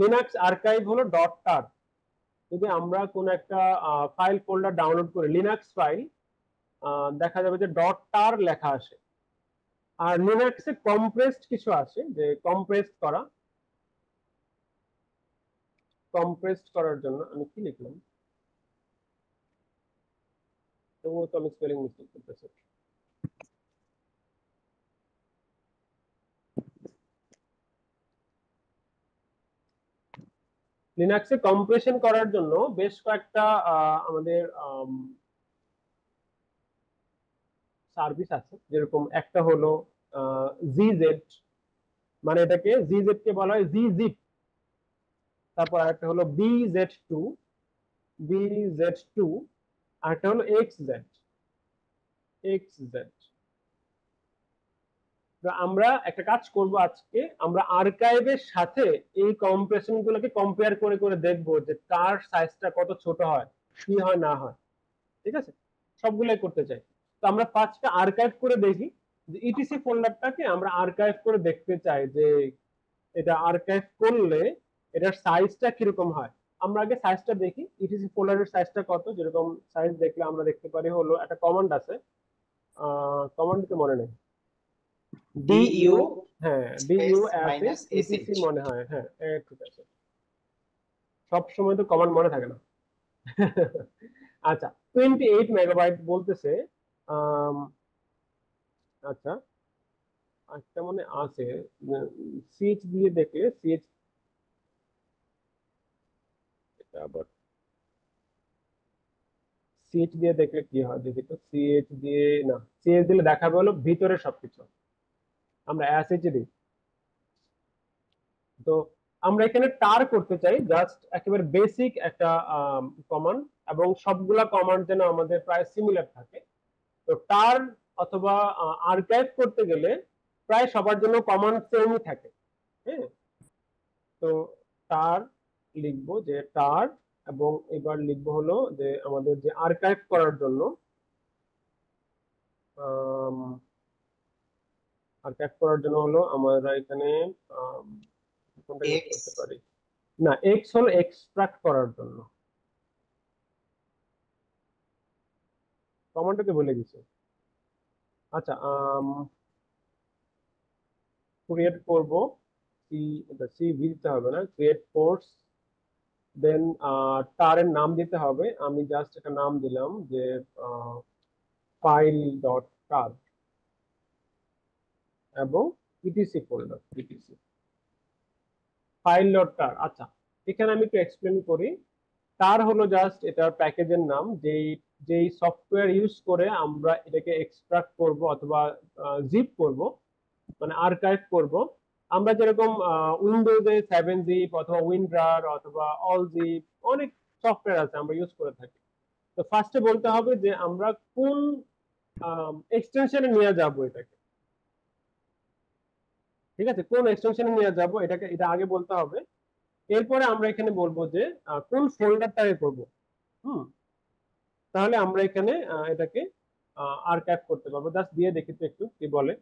লিনাক্স আর্কাইভ হলো .tar। যদি আমরা কোন একটা ফাইল ফোল্ডার ডাউনলোড করি, লিনাক্স ফাইল, দেখা যাবে যে .tar লেখা আসে। আর লিনাক্সে কম্প্রেসড কিছু আছে, যে কম্প্রেসড করার জন্য আমি কি লিখলাম, তবুও তো আমি স্পেলিং মিস্টেক করতেছি। লিনাক্সে কম্প্রেশন করার জন্য বেশ কয়েকটা আমাদের সার্ভিস আছে। যেরকম একটা হলো জিজেড, মানে এটাকে জিজেড কে বলা হয় জিজিপ। তারপর আরেকটা হলো বিজেড2, আরেকটা হলো এক্সজেড। আমরা একটা কাজ করব আজকে, আমরা আর্কাইভের সাথে এই কম্প্রেশন গুলোকে কম্পেয়ার করে করে দেখবো যে কার সাইজটা কত ছোট হয়, কি হয় না হয়। ঠিক আছে, সবগুলাই করতে চাই। তো আমরা ফার্স্টে আর্কাইভ করে দেখি যে ইটিসি ফোল্ডারটাকে আমরা আর্কাইভ করে দেখতে চাই যে এটা আর্কাইভ করলে এটার সাইজটা কিরকম হয়। আমরা আগে সাইজটা দেখি, ইটিসি ফোল্ডারের সাইজটা কত। যেরকম সাইজ দেখলে আমরা দেখতে পারি হলো একটা কমান্ড আছে, কমান্ড তো মনে নেই, du হ্যাঁ space du minus etc sh মনে হয়। হ্যাঁ ঠিক আছে, সব সময় তো কমান্ড মনে থাকে না। আচ্ছা, 28 মেগাবাইট বলতেছে। আচ্ছা, একটা মনে আছে, সিএইচ দিয়ে দেখলে, সিএইচ আবার সিএইচ দিয়ে দেখলে কি হয় দেখি তো। সিএইচ দিয়ে না, সিএইচ দিলে দেখাবে হলো ভিতরে সবকিছু, আমরা এসএইচ দিই। তো আমরা এখানে টার করতে চাই, জাস্ট একেবারে বেসিক একটা কমান্ড, এবং সবগুলা কমান্ড যেন আমাদের প্রায় সিমিলার থাকে। তো টার অথবা আর্কাইভ করতে গেলে প্রায় সবার জন্য কমান্ড সেমই থাকে। হ্যাঁ, তো টার লিখবো যে টার, এবং এবার লিখবো হলো যে আমাদের যে আর্কাইভ করার জন্য হলো আমরা এখানে কোনটা ইউজ x করতে পারি, না এক্স হলো এক্সট্রাক্ট করার জন্য। কমান্ডটাকে ভুলে গেছি। আচ্ছা, ক্রিয়েট করব, সি ভি দিতে হবে না, ক্রিয়েট কোর্স, দেন টারের নাম দিতে হবে। আমি জাস্ট একটা নাম দিলাম যে ফাইল ডট টার, এবং etc folder, etc file dot টার। আচ্ছা, এখানে আমি একটু এক্সপ্লেন করি। টার হলো জাস্ট এটার প্যাকেজের নাম, যেই সফটওয়্যার ইউজ করে আমরা এটাকে এক্সট্রাক্ট করব অথবা জিপ করব, মানে আর্কাইভ করব। আমরা যেরকম উইন্ডোজে 7zip অথবা উইন্ডার অথবা অল জিপ, অনেক সফটওয়্যার আছে আমরা ইউজ করে থাকি। তো ফার্স্টে বলতে হবে যে আমরা কোন এক্সটেনশনে নিয়ে যাব এটাকে। ঠিক আছে, কোন এক্সটেনশনে নিয়ে যাব এটা আগে বলতে হবে। এরপরে আমরা এখানে বলবো যে কোন ফোল্ডারটাকে করব। তাহলে আমরা এখানে এটাকে আর্কাইভ করতে পারবো। জাস্ট দিয়ে দেখি তো একটু কি বলে।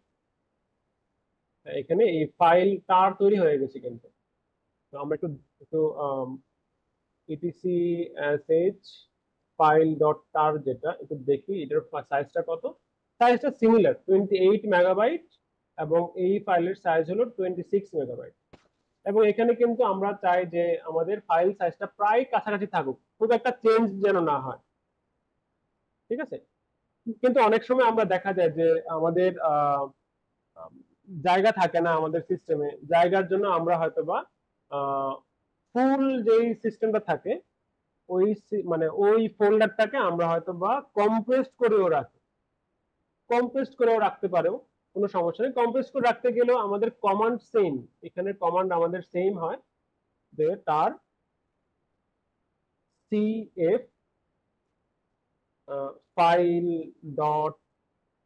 এখানে এই ফাইল টার তৈরি হয়ে গেছে কিন্তু। তো আমরা একটু একটু ইটিসি sh ফাইল ডট টার, যেটা একটু দেখি এটার সাইজটা কত। সাইজটা সিমিলার, 28 মেগাবাইট, এবং এই ফাইলের সাইজ হলো 26 মেগাবাইট। এবং এখানে কিন্তু আমরা চাই যে আমাদের ফাইল সাইজটা প্রায় কাছাকাছি থাকুক, খুব একটা চেঞ্জ যেন না হয়। ঠিক আছে, কিন্তু অনেক সময় আমরা দেখা যায় যে আমাদের জায়গা থাকে না আমাদের সিস্টেমে, জায়গার জন্য আমরা হয়তোবা ফুল যেই সিস্টেমটা থাকে মানে ওই ফোল্ডারটাকে আমরা হয়তোবা কম্প্রেসড করেও রাখতে পারেও কোনো সমস্যা নেই। কম্প্রেস করে রাখতে গেলেও আমাদের কমান্ড সেম, এখানে কমান্ড আমাদের সেম হয়, যে তার cf ফাইল ডট,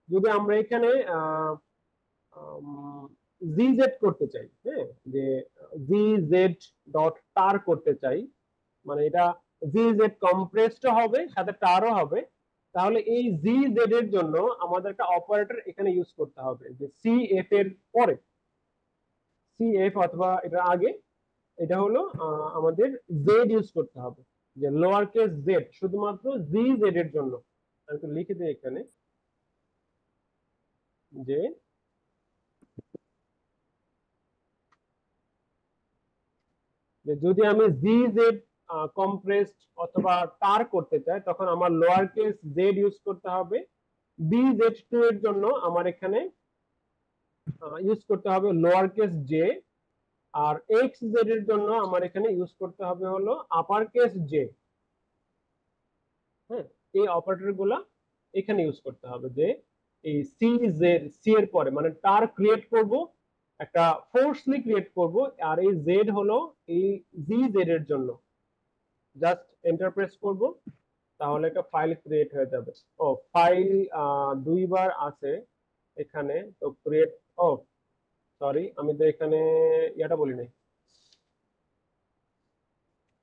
যদি আমরা এখানে জিজেড করতে চাই, হ্যাঁ, যে জিজেড ডট টার করতে চাই, মানে এটা জিজেড কম্প্রেসড হবে সাথে টারও হবে, তাহলে এই জিজেড এর জন্য আমাদের একটা অপারেটর এখানে ইউজ করতে হবে, যে সিএফ এর পরে, সিএফ অথবা এটা আগে, এটা হলো আমাদের জেড ইউজ করতে হবে, যে লোয়ার কেস জেড শুধুমাত্র জিজেড এর জন্য। আমি তো লিখে দিই এখানে যে যদি আমি জিজেড কম্প্রেসড অথবা টার করতে চাই, তখন আমার লোয়ার কেস জেড ইউজ করতে হবে। বিজেড2 এর জন্য আমার এখানে ইউজ করতে হবে লোয়ার কেস জে, আর এক্স জেড এর জন্য আমার এখানে ইউজ করতে হবে হলো আপার কেস জে। হ্যাঁ, এই অপারেটর গুলা এখানে ইউজ করতে হবে, যে এই সি জেড, সি এর পরে মানে টার ক্রিয়েট করব, একটা ফোর্সলি ক্রিয়েট করব, আর এই জেড হলো এই জি জেড এর জন্য। জাস্ট এন্টার প্রেস করব, তাহলে একটা ফাইল ক্রিয়েট হয়ে যাবে। ও ফাইল দুইবার আছে এখানে, তো ক্রিয়েট, ও সরি আমি তো এখানে ইয়াটা বলি নাই,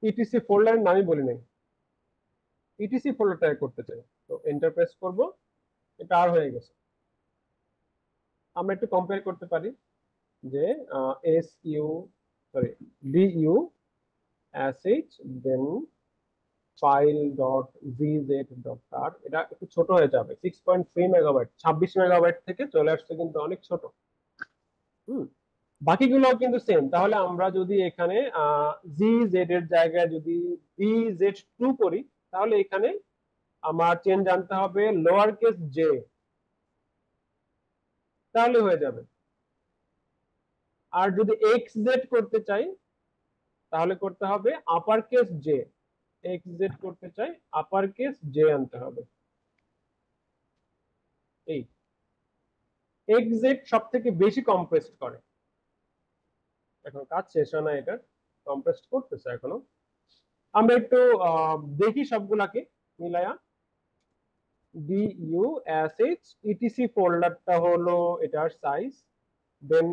ইটিসি ফোল্ডারের নামই বলি নাই, ইটিসি ফোল্ডারটা করতে চাই, তো এন্টার প্রেস করব, এটা আর হয়ে গেছে। আমরা একটু কম্পেয়ার করতে পারি, যে S U sorry D U sh then file dot VZ dot tar, এটা একটু ছোট হয়ে যাবে, 6.3 মেগাবাইট, 26 মেগাবাইট থেকে চলে আসছে, কিন্তু অনেক ছোট। বাকিগুলোও কিন্তু সেম। তাহলে আমরা যদি এখানে জিজেড এর জায়গায় যদি bz2 করি, তাহলে এখানে আমার চেঞ্জ আনতে হবে লোয়ার কেস জে, তাহলে হয়ে যাবে। আর যদি xz করতে চাই, তাহলে করতে হবে আপার কেস জে, xz করতে চাই আপার কেস জে আনতে হবে। এই xz সব থেকে বেশি কম্প্রেসড করে, এখন কাজ শেষ হয় না, এটা কম্প্রেসড করতেছে এখনো। আমরা একটু দেখি সবগুলাকে মিলায়া। DUSH ইটিসি ফোল্ডারটা হলো এটার সাইজ, দেন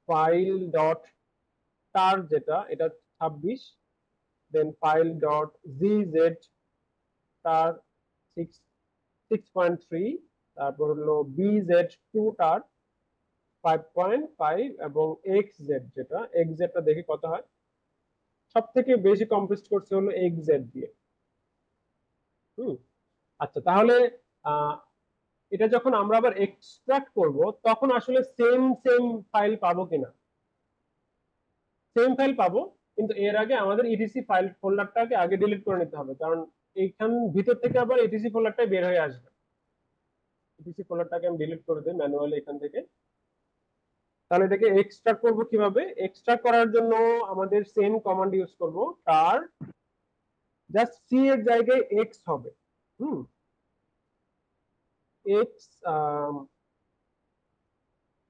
ফাইল ডট টার যেটা এটা 26, দেন ফাইল ডট জিজেড টার 6.3, তারপর হলো bz2 টার 5.5, এবং xz যেটা xzটা দেখি কত হয়, সব থেকে বেশি কম্প্রেস করছে হলো xz দিয়ে। আচ্ছা, তাহলে এটা যখন আমরা আবার এক্সট্রাক্ট করব, তখন আসলে সেম ফাইল পাবো কিনা? সেম ফাইল পাবো, কিন্তু এর আগে আমাদের ইটিসি ফাইল ফোল্ডারটাকে আগে ডিলিট করে নিতে হবে, কারণ এইখান ভিতর থেকে আবার ইটিসি ফোল্ডারটাই বের হয়ে আসবে। ইটিসি ফোল্ডারটাকে আমি ডিলিট করে দিই ম্যানুয়ালি এখান থেকে। তাহলে এটাকে এক্সট্রাক্ট করব কিভাবে? এক্সট্রাক্ট করার জন্য আমাদের সেম কমান্ড ইউজ করব, টার জাস্ট সি এর জায়গায় এক্স হবে, এক্স।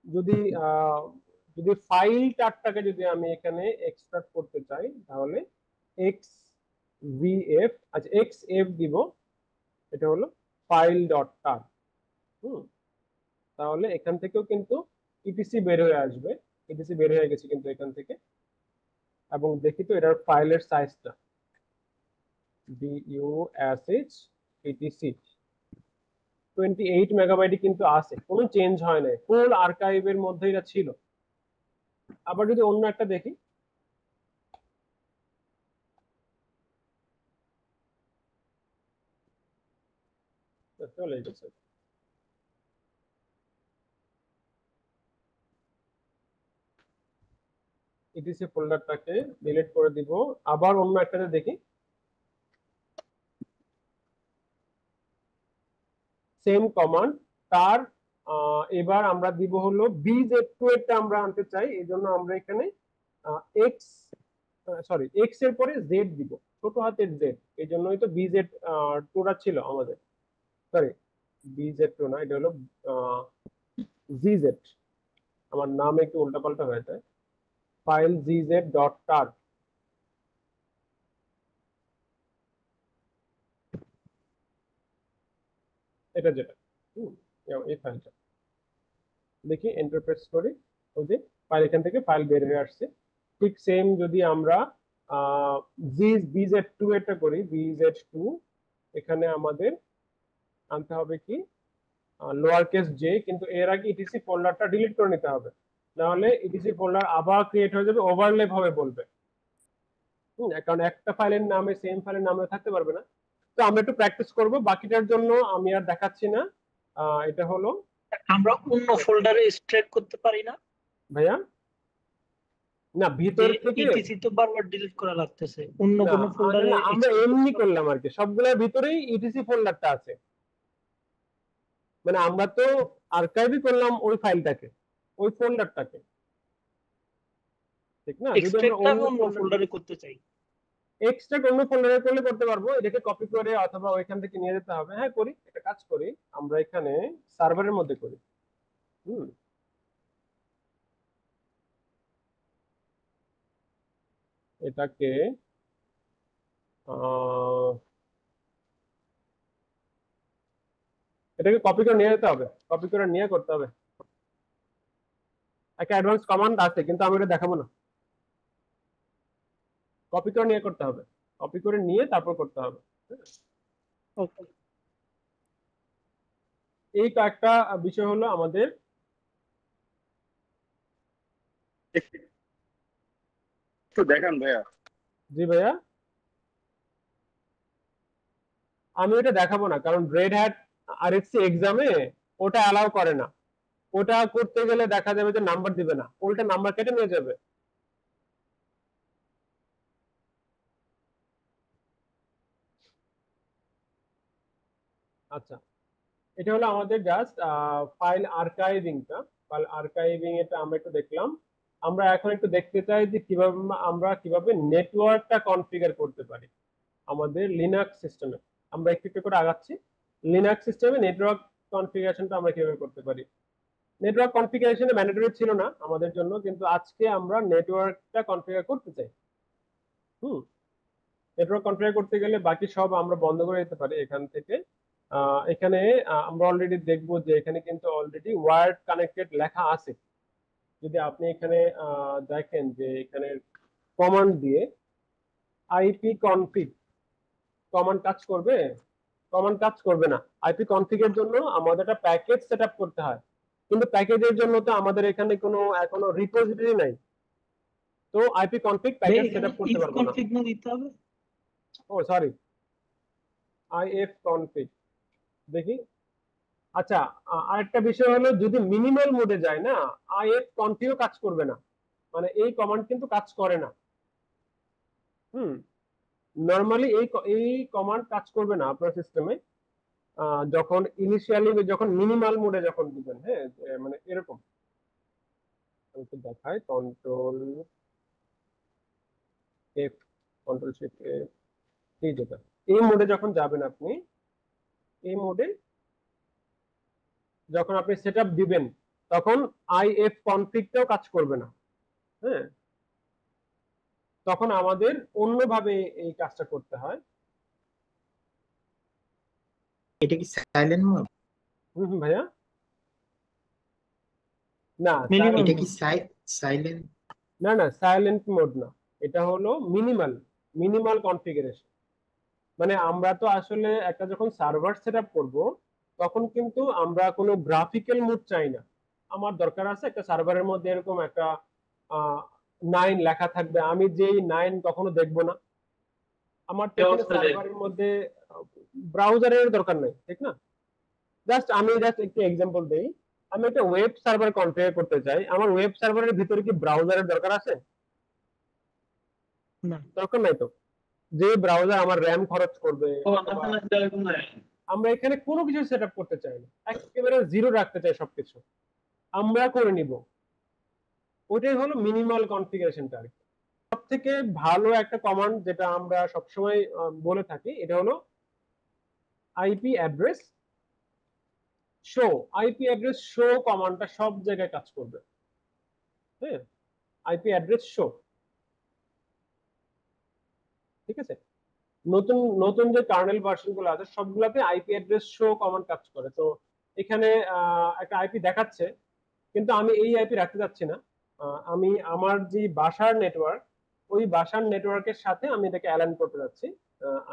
যদি যদি ফাইল টারটাকে যদি আমি এখানে এক্সট্রাক্ট করতে চাই, তাহলে এক্স ভিএফ, আচ্ছা এক্স এফ দিব, এটা হলো ফাইল ডট টার। তাহলে এখান থেকেও কিন্তু ইটিসি বের হয়ে আসবে, ইটিসি বের হয়ে গেছে কিন্তু এখান থেকে। এবং দেখি তো এটার ফাইলের সাইজটা, DUSH etc 28 মেগাবাইটই কিন্তু আছে, কোনো চেঞ্জ হয় নাই, ফুল আর্কাইভের মধ্যে এটা ছিল। আবার যদি অন্য একটা দেখি, চলে গেছে। ইটিসি ফোল্ডারটাকে ডিলিট করে দিব, আবার অন্য একটাতে দেখি, সেম কমান্ড তার। এবার আমরা দিব হলো bz2 এরটা আমরা আনতে চাই, এই জন্য আমরা এখানে এক্স সরি এক্স এর পরে জেড দিব, ছোট হাতের জেড, এই জন্যই তো bz2টা ছিল আমাদের, সরি bz2 না, এটা হলো gz, আমার নাম একটু উল্টাপাল্টা হয়ে যায়। ফাইল gz ডট টার, এটা যেটা এই ফাইলটা দেখি এন্টার প্রেস করি, ওই যে ফাইল, এখান থেকে ফাইল বের হয়ে আসছে। ঠিক সেম যদি আমরা bz2 এটা করি, bz2 এখানে আমাদের আনতে হবে কি লোয়ার কেস জে, কিন্তু এর আগে ইটিসি ফোল্ডারটা ডিলিট করে নিতে হবে, নাহলে ইটিসি ফোল্ডার আবার ক্রিয়েট হয়ে যাবে, ওভারল্যাপ হবে বলবে। কারণ একটা ফাইলের নামে সেম ফাইলের নামে থাকতে পারবে না। তো আমরা একটু প্র্যাকটিস করব, বাকিটার জন্য আমি আর দেখাচ্ছি না। এটা হলো আমরা অন্য ফোল্ডারে স্ট্রেক করতে পারি না ভাইয়া, না ভিতর থেকে ইটিসি তো বারবার ডিলিট করা লাগতেছে, অন্য না, কোনো ফোল্ডারে না, আমরা এমনি করলাম আর কি, সবগুলোর ভিতরেই ইটিসি ফোল্ডারটা আছে, মানে আমরা তো আর্কাইভই করলাম ওই ফাইলটাকে, ওই ফোল্ডারটাকে, ঠিক না? যদি আমরা এক্সট্রাক্টটা অন্য অন্য ফোল্ডারে করতে চাই, এক্সট্রাক্ট অন্য ফোল্ডারে করলে করতে পারবো, এটাকে কপি করে অথবা ওইখান থেকে নিয়ে যেতে হবে। হ্যাঁ করি, একটা কাজ করি, আমরা এখানে সার্ভারের মধ্যে করি। এটাকে এটাকে কপি করে নিয়ে যেতে হবে, কপি করে নিয়ে করতে হবে। একটা অ্যাডভান্স কমান্ড আছে, কিন্তু আমি এটা দেখাবো না। কপি করে নিয়ে করতে হবে, কপি করে নিয়ে তারপর করতে হবে। ওকে, এই কয়েকটা বিষয় হলো আমাদের। একটু দেখান ভাইয়া। জি ভাইয়া, আমি এটা দেখাবো না, কারণ রেড হ্যাট আরএফসি এক্সামে ওটা অ্যালাউ করে না। ওটা করতে গেলে দেখা যাবে যে নাম্বার দিবে না, উল্টা নাম্বার কেটে নিয়ে যাবে। আচ্ছা, এটা হলো আমাদের জাস্ট ফাইল আর্কাইভিংটা। ফাইল আর্কাইভিং এটা আমরা একটু দেখলাম। আমরা এখন একটু দেখতে চাই যে কিভাবে নেটওয়ার্কটা কনফিগার করতে পারি আমাদের লিনাক্স সিস্টেমে। আমরা একটু একটু করে আগাচ্ছি। লিনাক্স সিস্টেমে নেটওয়ার্ক কনফিগারেশনটা আমরা কিভাবে করতে পারি। নেটওয়ার্ক কনফিগারেশনে ম্যান্ডেটরি ছিল না আমাদের জন্য, কিন্তু আজকে আমরা নেটওয়ার্কটা কনফিগার করতে চাই। নেটওয়ার্ক কনফিগার করতে গেলে বাকি সব আমরা বন্ধ করে দিতে পারি এখান থেকে। এখানে আমরা অলরেডি দেখবো যে এখানে কিন্তু অলরেডি ওয়্যার্ড কানেক্টেড লেখা আছে। যদি আপনি এখানে দেখেন যে এখানে কমান্ড দিয়ে আইপি কনফিগ কমান্ড কাজ করবে, কমান্ড কাজ করবে না। আইপি কনফিগের জন্য আমাদের একটা প্যাকেজ সেটআপ করতে হয়, কিন্তু প্যাকেজের জন্য তো আমাদের এখানে এখনো রিপোজিটরি নাই, তো আইপি কনফিগ প্যাকেজ সেটআপ করতে পারবো না। কনফিগ না দিতে হবে। ও সরি, আইএফ কনফিগ দেখি। আচ্ছা, আরেকটা বিষয় হলো যদি মিনিমাল মোডে যায় না, আইএফ কনফিগও কাজ করবে না, মানে এই কমান্ড কিন্তু কাজ করে না। নরমালি এই কমান্ড কাজ করবে না আপনার সিস্টেমে যখন ইনিশিয়ালি যখন মিনিমাল মোডে যখন দিবেন। হ্যাঁ, মানে এরকম আমি তো দেখাই, control F, control shift F, এই যেটা এই মোডে যখন যাবেন আপনি, এই মোডে যখন আপনি সেটআপ দিবেন তখন আইএফ কনফিগটাও কাজ করবে না। হ্যাঁ, তখন আমাদের অন্যভাবে এই কাজটা করতে হয়। এটা কি সাইলেন্ট মোড? ভাইয়া না, এটা কি সাইলেন্ট? না না, সাইলেন্ট মোড না, এটা হলো মিনিমাল কনফিগারেশন। মানে আমরা তো আসলে একটা যখন সার্ভার সেটআপ করব তখন কিন্তু আমরা কোনো গ্রাফিক্যাল মোড চাই না। আমার দরকার আছে একটা সার্ভারের মধ্যে এরকম একটা 9 লেখা থাকবে, আমি যেই 9 কখনো দেখবো না। আমার তো সার্ভারের মধ্যে ব্রাউজারের দরকার নেই, ঠিক না? আমি একটু এক্সাম্পল দেই। আমি একটা ওয়েব সার্ভার কনফিগার করতে চাই, আমার ওয়েব সার্ভারের ভিতরে কি ব্রাউজারের দরকার আছে? না, দরকার নাই তো। যে ব্রাউজার আমার র্যাম খরচ করবে, আমরা এখানে কোনো কিছু সেটআপ করতে চাই না, একেবারে জিরো রাখতে চাই সবকিছু, আমরা করে নিব। ওটাই হলো মিনিমাল কনফিগারেশনটা আর কি। সব থেকে ভালো একটা কমান্ড যেটা আমরা সবসময় বলে থাকি, এটা হলো IP address show. IP address show কমান্ডটা সব জায়গায় কাজ করবে। হ্যাঁ, আইপি অ্যাড্রেস শো, ঠিক আছে। নতুন নতুন যে কার্নেল ভার্সন গুলো আছে সবগুলাতে আইপি অ্যাড্রেস শো কমান্ড কাজ করে। তো এখানে একটা আইপি দেখাচ্ছে, কিন্তু আমি এই আইপি রাখতে যাচ্ছি না। আমি আমার যে বাসার নেটওয়ার্ক, ওই বাসার নেটওয়ার্কের সাথে আমি এটাকে অ্যালাইন করতে যাচ্ছি।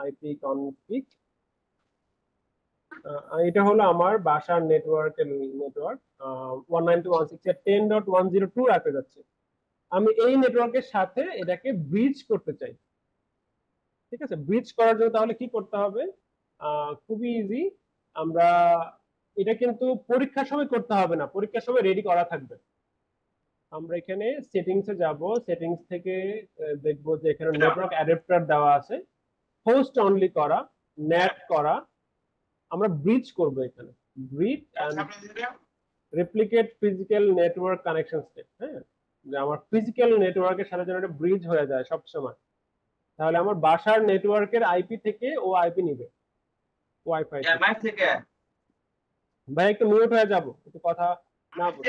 আইপি কনফিগ, এটা হলো আমার বাসার নেটওয়ার্কের নেটওয়ার্ক 192.168.10.102 রাখতে যাচ্ছি। আমি এই নেটওয়ার্কের সাথে এটাকে ব্রিজ করতে চাই। ঠিক আছে, ব্রিজ করার জন্য তাহলে কি করতে হবে? খুবই ইজি। আমরা এটা কিন্তু পরীক্ষার সময় করতে হবে না, পরীক্ষার সময় রেডি করা থাকবে। আমরা এখানে সেটিংসে যাব, সেটিংস থেকে দেখবো যে এখানে নেটওয়ার্ক অ্যাডাপ্টার দেওয়া আছে, হোস্ট অনলি করা, ন্যাট করা। আমরা ব্রিজ করব এখানে, bridge and replicate physical network connection step. হ্যাঁ, যে আমার ফিজিক্যাল নেটওয়ার্কের সাথে যেন এটা ব্রিজ হয়ে যায় সব সময়, তাহলে আমার বাসার নেটওয়ার্কের আইপি থেকে ও আইপি নিবে ওয়াইফাই থেকে। ভাই একটু মিউট হয়ে যাব, একটু কথা না বলি।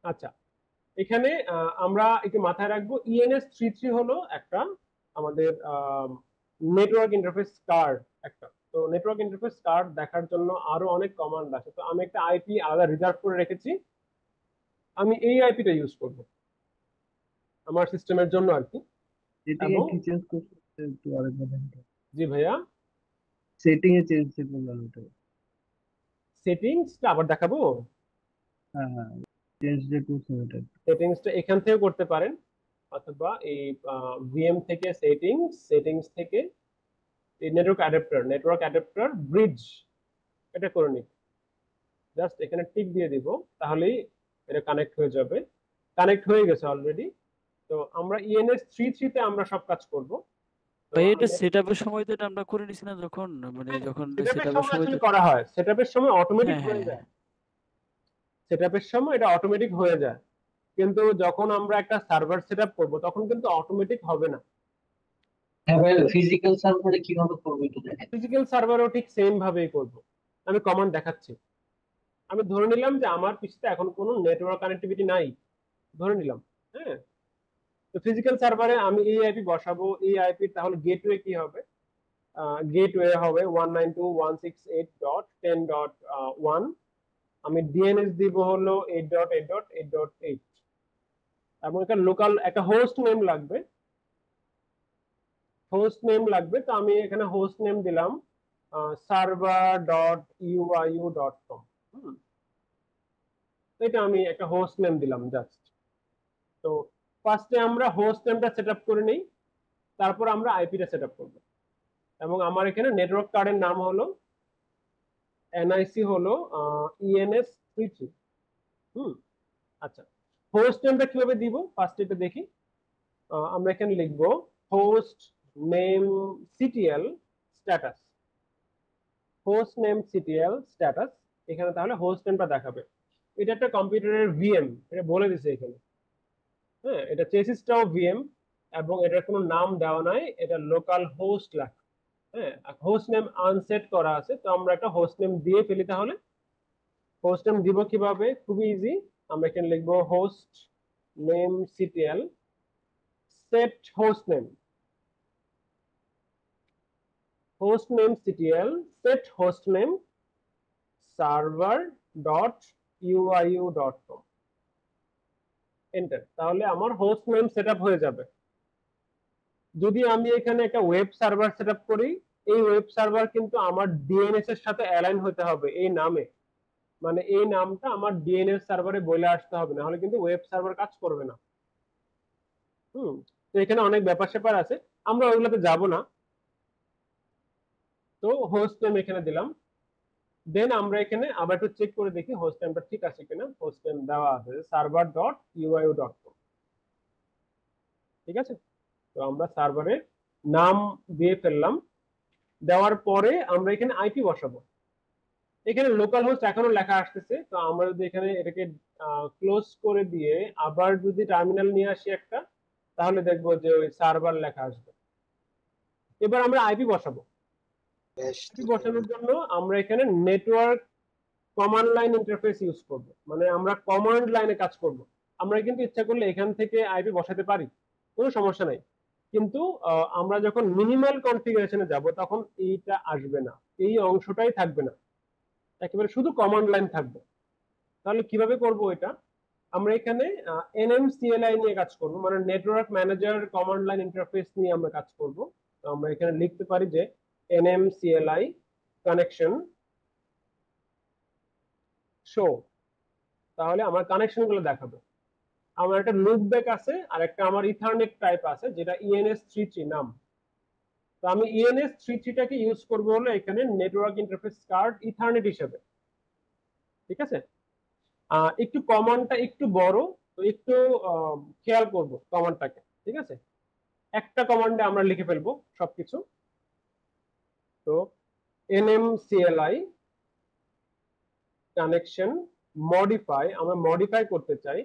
আচ্ছা, এখানে আমরা একটু মাথায় রাখবো ENS33 হলো একটা আমাদের নেটওয়ার্ক ইন্টারফেস কার্ড একটা। তো নেটওয়ার্ক ইন্টারফেস কার্ড দেখার জন্য আরো অনেক কমান্ড আছে। তো আমি একটা আইপি আলাদা রিজার্ভ করে রেখেছি, আমি এই আইপিটা ইউজ করব আমার সিস্টেমের জন্য আর কি। সেটিং এ কি চেঞ্জ করতে একটু আরেকবার দেখান। জি ভাইয়া, সেটিং এ চেঞ্জ করলাম এটা। সেটিংসটা আবার দেখাবো? হ্যাঁ হ্যাঁ, চেঞ্জ যে করছেন এটা। সেটিংসটা এখান থেকে করতে পারেন, অথবা এই ভিএম থেকে সেটিংস থেকে এই নেটওয়ার্ক অ্যাডাপ্টার ব্রিজ এটা করে নিই। জাস্ট এখানে টিক দিয়ে দিব, তাহলেই এটা কানেক্ট হয়ে যাবে। কানেক্ট হয়ে গেছে অলরেডি। তো আমরা ENS33 তে আমরা সব কাজ করব। ভাই এটা সেটআপের সময় তো এটা আমরা করে নিছি না, যখন মানে যখন সেটআপের সময় আসলে করা হয়, সেটআপের সময় অটোমেটিক হ্যাঁ হয়ে হ্যাঁ যায়, সেটআপের সময় এটা অটোমেটিক হয়ে যায়। কিন্তু যখন আমরা একটা সার্ভার সেটআপ করব তখন কিন্তু অটোমেটিক হবে না। হ্যাঁ ভাই, ফিজিক্যাল সার্ভারে কিভাবে করব একটু দেখেন। ফিজিক্যাল সার্ভারও ঠিক সেম ভাবেই করব। আমি কমান্ড দেখাচ্ছি। আমি ধরে নিলাম যে আমার পিসিতে এখন কোনো নেটওয়ার্ক কানেক্টিভিটি নাই, ধরে নিলাম। হ্যাঁ, তো ফিজিক্যাল সার্ভারে আমি এই আইপি বসাবো, এই আইপি তাহলে গেটওয়ে কি হবে? গেটওয়ে হবে 192.168.10.1। আমি ডিএনএস দিব হলো 8.8.8.8 এবং একটা লোকাল একটা হোস্ট নেম লাগবে, তো আমি এখানে হোস্ট নেম দিলাম server.uiu.com। এটা আমি একটা হোস্ট নেম দিলাম জাস্ট। তো ফার্স্টে আমরা হোস্ট নেমটা সেটআপ করে নেই, তারপর আমরা আইপিটা সেটআপ করব। এবং আমার এখানে নেটওয়ার্ক কার্ডের নাম হলো এনআইসি হলো ENS33। আচ্ছা, হোস্ট নেমটা কিভাবে দিব ফার্স্ট এটা দেখি। আমরা এখানে লিখব host name CTL status, host name CTL status. এখানে তাহলে হোস্ট নেমটা দেখাবে। এটা একটা কম্পিউটারের ভিএম, এটা বলে দিছে এখানে। হ্যাঁ, এটা চেসিসটাও ভিএম এবং এটার কোনো নাম দেওয়া নাই, এটা লোকাল হোস্ট লেখা। হ্যাঁ, হোস্ট নেম আনসেট করা আছে, তো আমরা একটা হোস্ট নেম দিয়ে ফেলি। তাহলে হোস্ট নেম দিব কিভাবে? খুবই ইজি। আমরা এখানে লিখবো host name CTL set host name, host name CTL set host name server.uiu.com, enter. তাহলে আমার হোস্ট নেম সেটআপ হয়ে যাবে। যদি আমি এখানে একটা ওয়েব সার্ভার সেটআপ করি, এই ওয়েব সার্ভার কিন্তু আমার ডিএনএস এর সাথে অ্যালাইন হতে হবে এই নামে, মানে এই নামটা আমার ডিএনএস সার্ভারে বলে আসতে হবে, না হলে কিন্তু ওয়েব সার্ভার কাজ করবে না। তো এখানে অনেক ব্যাপার স্যাপার আছে, আমরা ওইগুলোতে যাব না। তো হোস্ট নেম এখানে দিলাম, দেন আমরা এখানে আবার একটু চেক করে দেখি হোস্ট নেমটা ঠিক আছে কিনা। হোস্ট নেম দেওয়া আছে server.uiu.com, ঠিক আছে। তো আমরা সার্ভারের নাম দিয়ে ফেললাম। দেওয়ার পরে আমরা এখানে আইপি বসাবো। এখানে লোকাল হোস্ট এখনো লেখা আসতেছে, তো আমরা যদি এখানে এটাকে ক্লোজ করে দিয়ে আবার যদি টার্মিনাল নিয়ে আসি একটা, তাহলে দেখবো যে ওই সার্ভার লেখা আসবে। এবার আমরা আইপি বসাবো। আইপি বসানোর জন্য আমরা এখানে network command line interface use করব, মানে আমরা কমান্ড লাইনে কাজ করব। আমরা কিন্তু ইচ্ছা করলে এখান থেকে আইপি বসাতে পারি, কোনো সমস্যা নাই। কিন্তু আমরা যখন মিনিমাল কনফিগারেশনে যাব তখন এইটা আসবে না, এই অংশটাই থাকবে না, একেবারে শুধু কমান্ড লাইন থাকবে। তাহলে কিভাবে করব এটা? আমরা এখানে NMCLI নিয়ে কাজ করব, মানে network manager command line interface নিয়ে আমরা কাজ করব। তো আমরা এখানে লিখতে পারি যে NMCLI কানেকশন শো, তাহলে আমার কানেকশন গুলো দেখাবে। আমার একটা লুপব্যাক আছে আর একটা আমার ইথারনেট টাইপ আছে যেটা ENS33 নাম। তো আমি ENS33 টাকে ইউজ করব হলো এখানে নেটওয়ার্ক ইন্টারফেস কার্ড ইথারনেট হিসেবে, ঠিক আছে? একটু কমান্ডটা একটু বড়, তো একটু খেয়াল করব কমান্ডটাকে, ঠিক আছে? একটা কমান্ডে আমরা লিখে ফেলবো সবকিছু। তো NMCLI কানেকশন মডিফাই, আমরা মডিফাই করতে চাই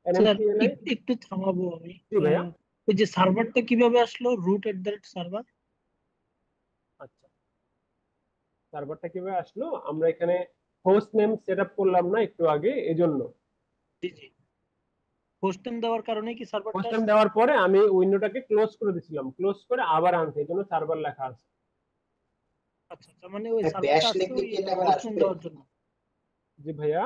স্যার NMCLI। একটু থামাবো আমি। জি ভাইয়া। ওই যে সার্ভারটা কিভাবে আসলো, root@সার্ভার? আচ্ছা, সার্ভারটা কিভাবে আসলো? আমরা এখানে হোস্ট নেম সেটআপ করলাম না একটু আগে, এজন্য। জি জি, হোস্ট নেম দেওয়ার কারণে কি সার্ভারটা হোস্ট নেম আসছে? দেওয়ার পরে আমি উইন্ডোটাকে ক্লোজ করে দিছিলাম, ক্লোজ করে আবার আনছি, এজন্য সার্ভার লেখা আছে। আচ্ছা আচ্ছা, মানে ওই ব্যাশ সার্ভারটা আসছে লিখলে ওই কি এটা আবার হোস্ট নেম আসবে? দেওয়ার জন্য। জি ভাইয়া,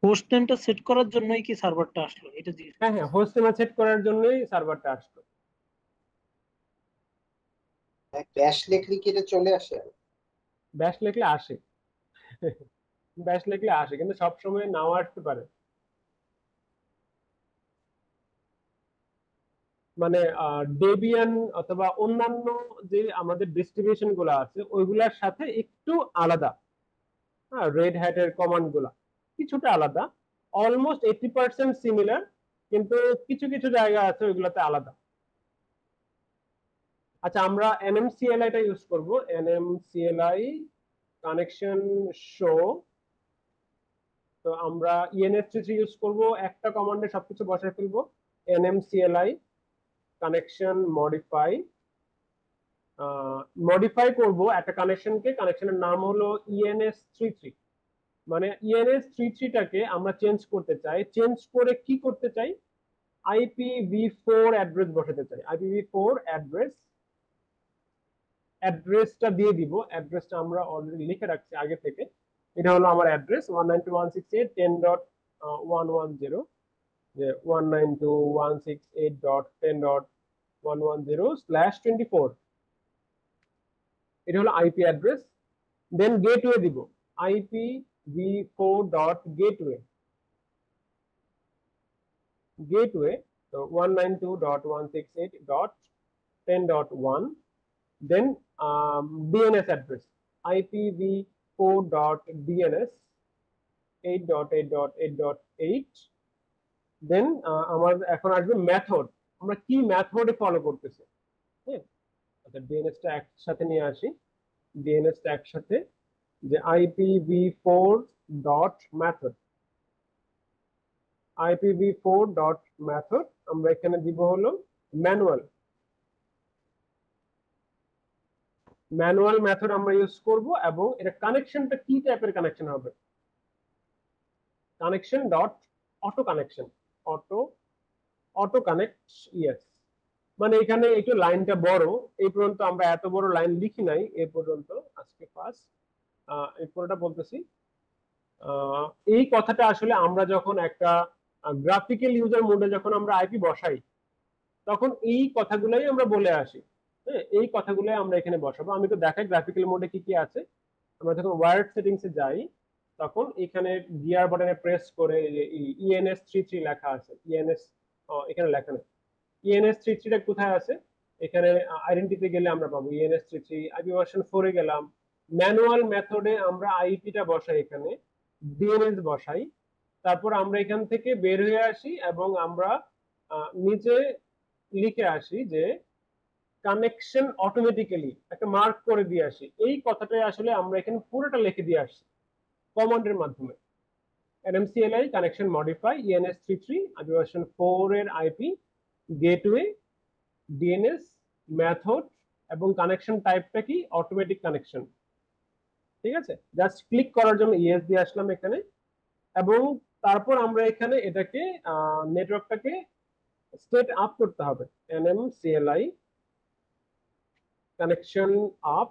হোস্ট নেমটা সেট করার জন্যই কি সার্ভারটা আসলো, এটা জিজ্ঞেস হ্যাঁ হ্যাঁ, হোস্ট নেম সেট করার জন্যই সার্ভারটা আসলো। ব্যাশ লিখলে কি এটা চলে আসে? ব্যাশ লিখলে আসে, ব্যাশ লিখলে আসে, কিন্তু সবসময় নাও আসতে পারে। মানে ডেবিয়ান অথবা অন্যান্য যে আমাদের ডিস্ট্রিবিউশন গুলো আছে ওইগুলোর সাথে একটু আলাদা। হ্যাঁ, রেড হ্যাটের কমান্ড গুলা কিছুটা আলাদা, অলমোস্ট 80% সিমিলার, কিন্তু কিছু কিছু জায়গা আছে ওইগুলোতে আলাদা। আচ্ছা, আমরা NMCLI টা ইউজ করব, NMCLI কানেকশন শো। তো আমরা ENS33 ইউজ করব, একটা কমান্ডে সবকিছু বসায় ফেলবো। NMCLI কানেকশন মডিফাই, মডিফাই করব একটা কানেকশনকে, কানেকশনের নাম হলো ENS33। মানে ENS33 টাকে আমরা চেঞ্জ করতে চাই, চেঞ্জ করে কি করতে চাই? IPv4 অ্যাড্রেস বসাতে চাই। IPv4 অ্যাড্রেসটা দিয়ে দিব, অ্যাড্রেসটা আমরা অলরেডি লিখে রাখছি আগে থেকে। এটা হলো আমার অ্যাড্রেস 192.168.10.110, যে 192.168.10.110/24। এটা হলো আইপি অ্যাড্রেস। দেন গেটওয়ে দিব, IPv4.gateway, গেটওয়ে। তো 192.168.10.1, দেন DNS অ্যাড্রেস, IPv4.DNS 8.8.8.8। দেন আমার এখন আসবে মেথড, আমরা কি মেথডে ফলো করতেছি। হ্যাঁ, আচ্ছা, DNS টা একসাথে নিয়ে আসি, DNS টা একসাথে, যে IPv4.method, IPv4.method আমরা এখানে দিব হলো ম্যানুয়াল মেথড আমরা ইউজ করব, এবং এটা কানেকশনটা কি টাইপের কানেকশন হবে? Connection dot auto connection, auto connect, yes. মানে এখানে একটু লাইনটা বড়, এই পর্যন্ত আমরা এত বড় লাইন লিখি নাই এই পর্যন্ত, আজকে ফার্স্ট এই পুরোটা বলতেছি। এই কথাটা আসলে আমরা যখন একটা গ্রাফিক্যাল ইউজার মোডে যখন আমরা আইপি বসাই তখন এই কথাগুলোই আমরা বলে আসি। হ্যাঁ, এই কথাগুলোই আমরা এখানে বসাবো। আমি তো দেখাই গ্রাফিক্যাল মোডে কি কি আছে। আমরা যখন ওয়্যার্ড সেটিংসে যাই তখন এখানে গিয়ার বাটনে প্রেস করে ENS33 লেখা আছে, এখানে লেখা নেই। ENS33 টা কোথায় আছে? এখানে আইডেন্টিতে গেলে আমরা পাবো ENS33। আইপি ভার্সন 4 এ গেলাম, ম্যানুয়াল মেথডে আমরা আইপিটা বসাই, এখানে DNS বসাই, তারপর আমরা এখান থেকে বের হয়ে আসি এবং আমরা নিচে লিখে আসি যে কানেকশন অটোমেটিক্যালি, একটা মার্ক করে দিয়ে আসি। এই কথাটাই আসলে আমরা এখানে পুরোটা লিখে দিয়ে আসছি কমান্ডের মাধ্যমে। NMCLI connection modify ENS33 IP version 4 এর আইপি, গেটওয়ে, DNS, মেথড, এবং কানেকশন টাইপটা কি? Automatic connection. ঠিক আছে, জাস্ট ক্লিক করার জন্য ইয়েস দিয়ে আসলাম এখানে, এবং তারপর আমরা এখানে এটাকে নেটওয়ার্কটাকে স্টেট আপ করতে হবে, NMCLI connection up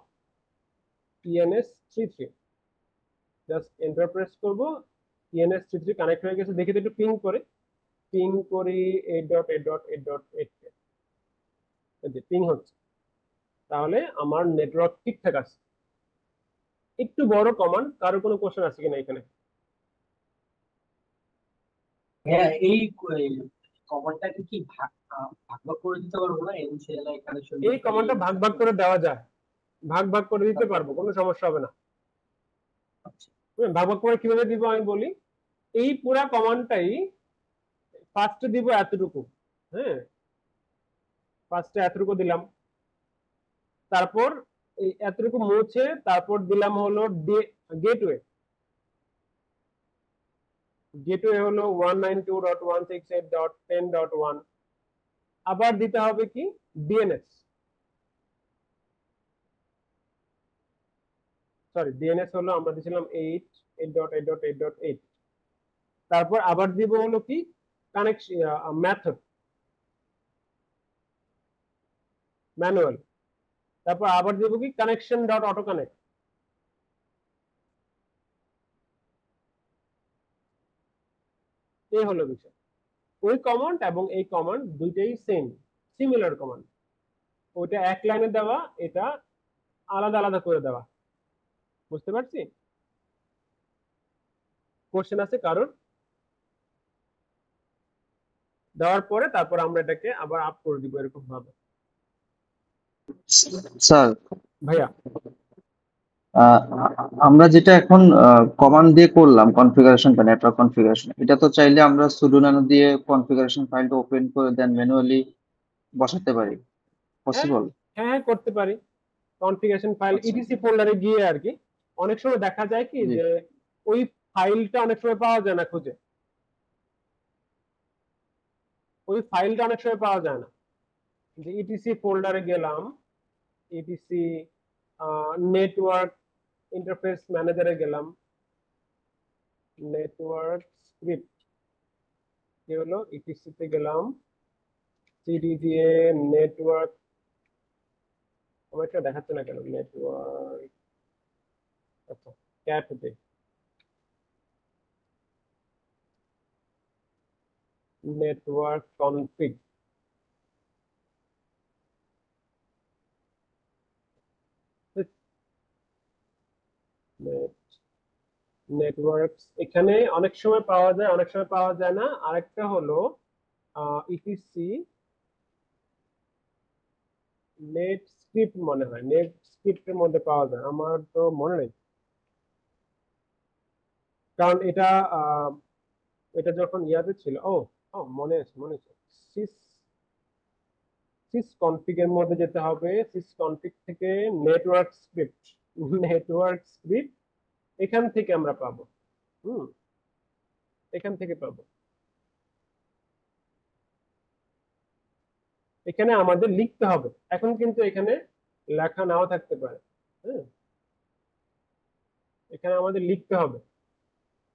ENS33, just enter press করব, ENS33 কানেক্ট হয়ে গেছে, দেখি তো একটু পিং করি 8.8.8.8 কে, পিং হচ্ছে, তাহলে আমার নেটওয়ার্ক ঠিকঠাক আছে। একটু বড় কমান্ড, কারো কোনো কোশ্চেন আছে কিনা এখানে? হ্যাঁ, এই কমান্ডটাকে কি ভাগ ভাগ করে দিতে পারবো না? NCLI কানেকশন এই কমান্ডটা ভাগ করে দেওয়া যায়, ভাগ করে দিতে পারবো, কোনো সমস্যা হবে না। ভাগ করে কিভাবে দিব আমি বলি। এই পুরা কমান্ডটাই ফার্স্টে দিব এতটুকু, হ্যাঁ, ফার্স্টে এতটুকু দিলাম, তারপর এই এতটুকু মুছে তারপর দিলাম হলো গেটওয়ে। গেটওয়ে হলো 192.168.10.1। আবার দিতে হবে কি DNS, সরি DNS হলো আমরা দিছিলাম 8.8.8.8। তারপর আবার দিব হলো কি কানেকশন মেথড ম্যানুয়াল, তারপর আবার দিব কি কানেকশন ডট অটো কানেক্ট। এই হলো বিষয়। ওই কমান্ড এবং এই কমান্ড দুইটাই সিমিলার কমান্ড, ওইটা এক লাইনে দেওয়া, এটা আলাদা আলাদা করে দেওয়া। বুঝতে পারছি? কোশ্চেন আছে কারোর? দেওয়ার পরে তারপর আমরা এটাকে আবার আপ করে দিব এরকম ভাবে। স্যার, ভাইয়া আমরা যেটা এখন কমান্ড দিয়ে করলাম কনফিগারেশনটা, নেটওয়ার্ক কনফিগারেশন, এটা তো চাইলে আমরা sudo nano দিয়ে কনফিগারেশন ফাইলটা ওপেন করে দেন ম্যানুয়ালি বসাতে পারি, পসিবল? হ্যাঁ করতে পারি। কনফিগারেশন ফাইল আচ্ছা, ইটিসি ফোল্ডারে গিয়ে আর কি, অনেক সময় দেখা যায় কি জি, যে ওই ফাইলটা অনেক সময় পাওয়া যায় না খুঁজে, ওই ফাইলটা অনেক সময় পাওয়া যায় না, যে ইটিসি ফোল্ডারে গেলাম, ইটিসি নেটওয়ার্ক ইন্টারফেস ম্যানেজারে গেলাম, নেটওয়ার্ক স্ক্রিপ্ট কি হলো, ইটিসি তে গেলাম, সিডি দিয়ে নেটওয়ার্ক, আমারটা দেখাচ্ছে না কেন, নেটওয়ার্ক, আচ্ছা ক্যাট দে, নেটওয়ার্ক কনফিগ, নেটওয়ার্কস, এখানে অনেক সময় পাওয়া যায় অনেক সময় পাওয়া যায় না। আরেকটা হলো ইটিসি নেট স্ক্রিপ্ট, মনে হয় নেট স্ক্রিপ্টের মধ্যে পাওয়া যায়, আমার তো মনে নেই, কারণ এটা এটা যখন ইয়াতে ছিল, মনে আছে সিস কনফিগের মধ্যে যেতে হবে, সিস কনফিগ থেকে নেটওয়ার্ক স্ক্রিপ্ট এখান থেকে আমরা পাবো, এখান থেকে পাবো। এখানে আমাদের লিখতে হবে, এখন কিন্তু এখানে লেখা নাও থাকতে পারে, হ্যাঁ, এখানে আমাদের লিখতে হবে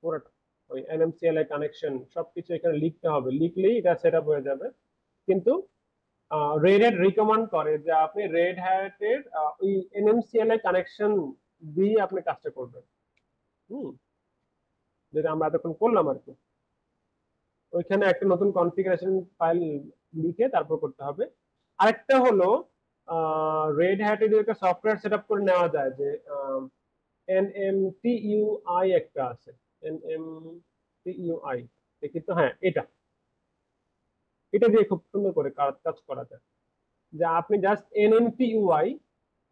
পুরোটা, ওই NMCLI কানেকশন সবকিছু এখানে লিখতে হবে, লিখলেই এটা সেট আপ হয়ে যাবে। কিন্তু রেড হ্যাট রিকমেন্ড করে যে আপনি রেড হ্যাটের ওই NMCLI কানেকশন দিয়ে আপনি কাজটা করবেন, যেটা আমরা এতক্ষণ করলাম আর কি। ওইখানে একটা নতুন কনফিগারেশন ফাইল লিখে তারপর করতে হবে। আরেকটা হলো রেড হ্যাটের একটা সফটওয়্যার সেট আপ করে নেওয়া যায়, যে NMTUI একটা আছে, NMTUI দেখি তো, হ্যাঁ এটা দিয়ে খুব সুন্দর করে কাজ করা যায়, যে আপনি just NMTUI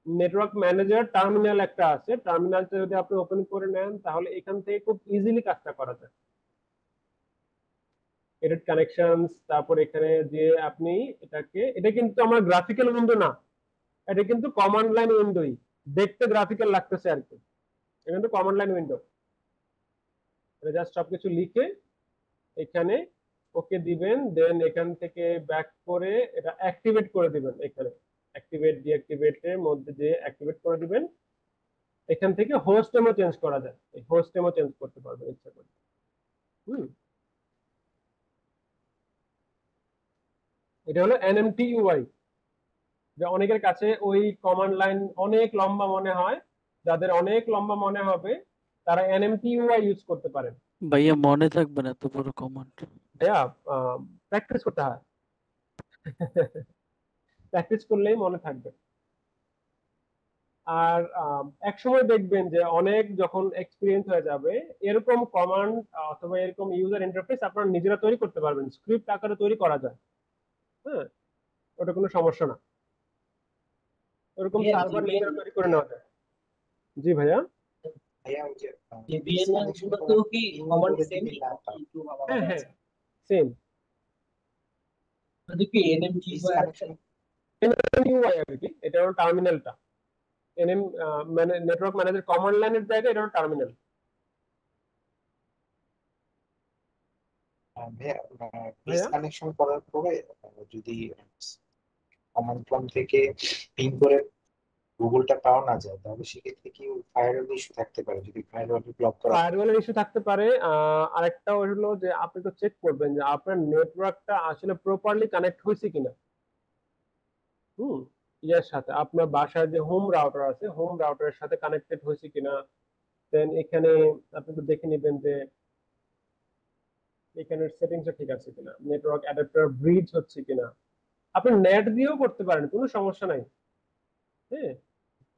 network manager terminal একটা আছে, টার্মিনালটা যদি আপনি ওপেন করে নেন তাহলে এখান থেকে খুব ইজিলি কাজটা করা যায়। এডিট কানেকশনস, তারপর এখানে যে আপনি এটা কিন্তু আমার গ্রাফিক্যাল উইন্ডো না, এটা কিন্তু কমান্ড লাইন উইন্ডোই, দেখতে গ্রাফিক্যাল লাগতেছে আর কি, এটা কিন্তু কমান্ড লাইন উইন্ডো। এটা জাস্ট সবকিছু লিখে এখানে ওকে দিবেন, দেন এখান থেকে ব্যাক করে এটা অ্যাক্টিভেট করে দিবেন, এখানে অ্যাক্টিভেট ডিঅ্যাক্টিভেটের মধ্যে দিয়ে অ্যাক্টিভেট করে দিবেন। এখান থেকে হোস্ট নেমও চেঞ্জ করা যায়, এই হোস্ট নেমও চেঞ্জ করতে পারবেন ইচ্ছা করে। হুম, এটা হলো NMTUI। যে অনেকের কাছে ওই কমান্ড লাইন অনেক লম্বা মনে হয়, যাদের অনেক লম্বা মনে হবে তারা NMTUI ইউজ করতে পারেন। ভাইয়া মনে থাকবে না এত বড় কমান্ড। ভাইয়া প্র্যাকটিস করতে হয়, প্র্যাকটিস করলেই মনে থাকবে। আর এক সময় দেখবেন যে অনেক যখন এক্সপিরিয়েন্স হয়ে যাবে, এরকম কমান্ড অথবা এরকম ইউজার ইন্টারফেস আপনারা নিজেরা তৈরি করতে পারবেন, স্ক্রিপ্ট আকারে তৈরি করা যায়। হ্যাঁ, ওটা কোনো সমস্যা না, ওরকম ভাইয়া সার্ভার জিবিএন নিজেরা তৈরি করে নেওয়া যায়। জি ভাইয়া। ভাইয়া ওই যে জিবিএন ডিসকানেকশন গুলোতেও কি পিন কমান্ড করে সেম দিলে লাভ হয়। একটু আলাদা হ্যাঁ আলাদা হ্যাঁ, আছে? সেম। যদি কি এনএমটি ডিসকানেকশন NMTUI আর কি, এটা হলো টার্মিনালটা। এনএম মানে নেটওয়ার্ক ম্যানেজার কমান্ড লাইনের জায়গায় এটা হলো টার্মিনাল। ভাইয়া ভাইয়া ডিসকানেকশন করার পরে যদি কমান্ড প্রম্পট থেকে পিন করে গুগলটা পাওয়া না যায়, তাহলে সেক্ষেত্রে কি ফায়ারওয়াল ইস্যু থাকতে পারে যদি ফায়ারওয়াল ব্লক করা থাকে? ফায়ারওয়ালের ইস্যু থাকতে পারে। আরেকটা হলো যে আপনি তো চেক করবেন যে আপনার নেটওয়ার্কটা আসলে প্রপারলি কানেক্ট হয়েছে কিনা। হুম, ইয়ার সাথে আপনার বাসায় যে হোম রাউটার আছে, হোম রাউটারের সাথে কানেক্টেড হয়েছে কিনা। দেন এখানে আপনি তো দেখে নেবেন যে এখানের সেটিংসটা ঠিক আছে কিনা, নেটওয়ার্ক অ্যাডাপ্টার ব্রিজ হচ্ছে কিনা। আপনি নেট দিয়েও করতে পারেন, কোনো সমস্যা নাই। হ্যাঁ,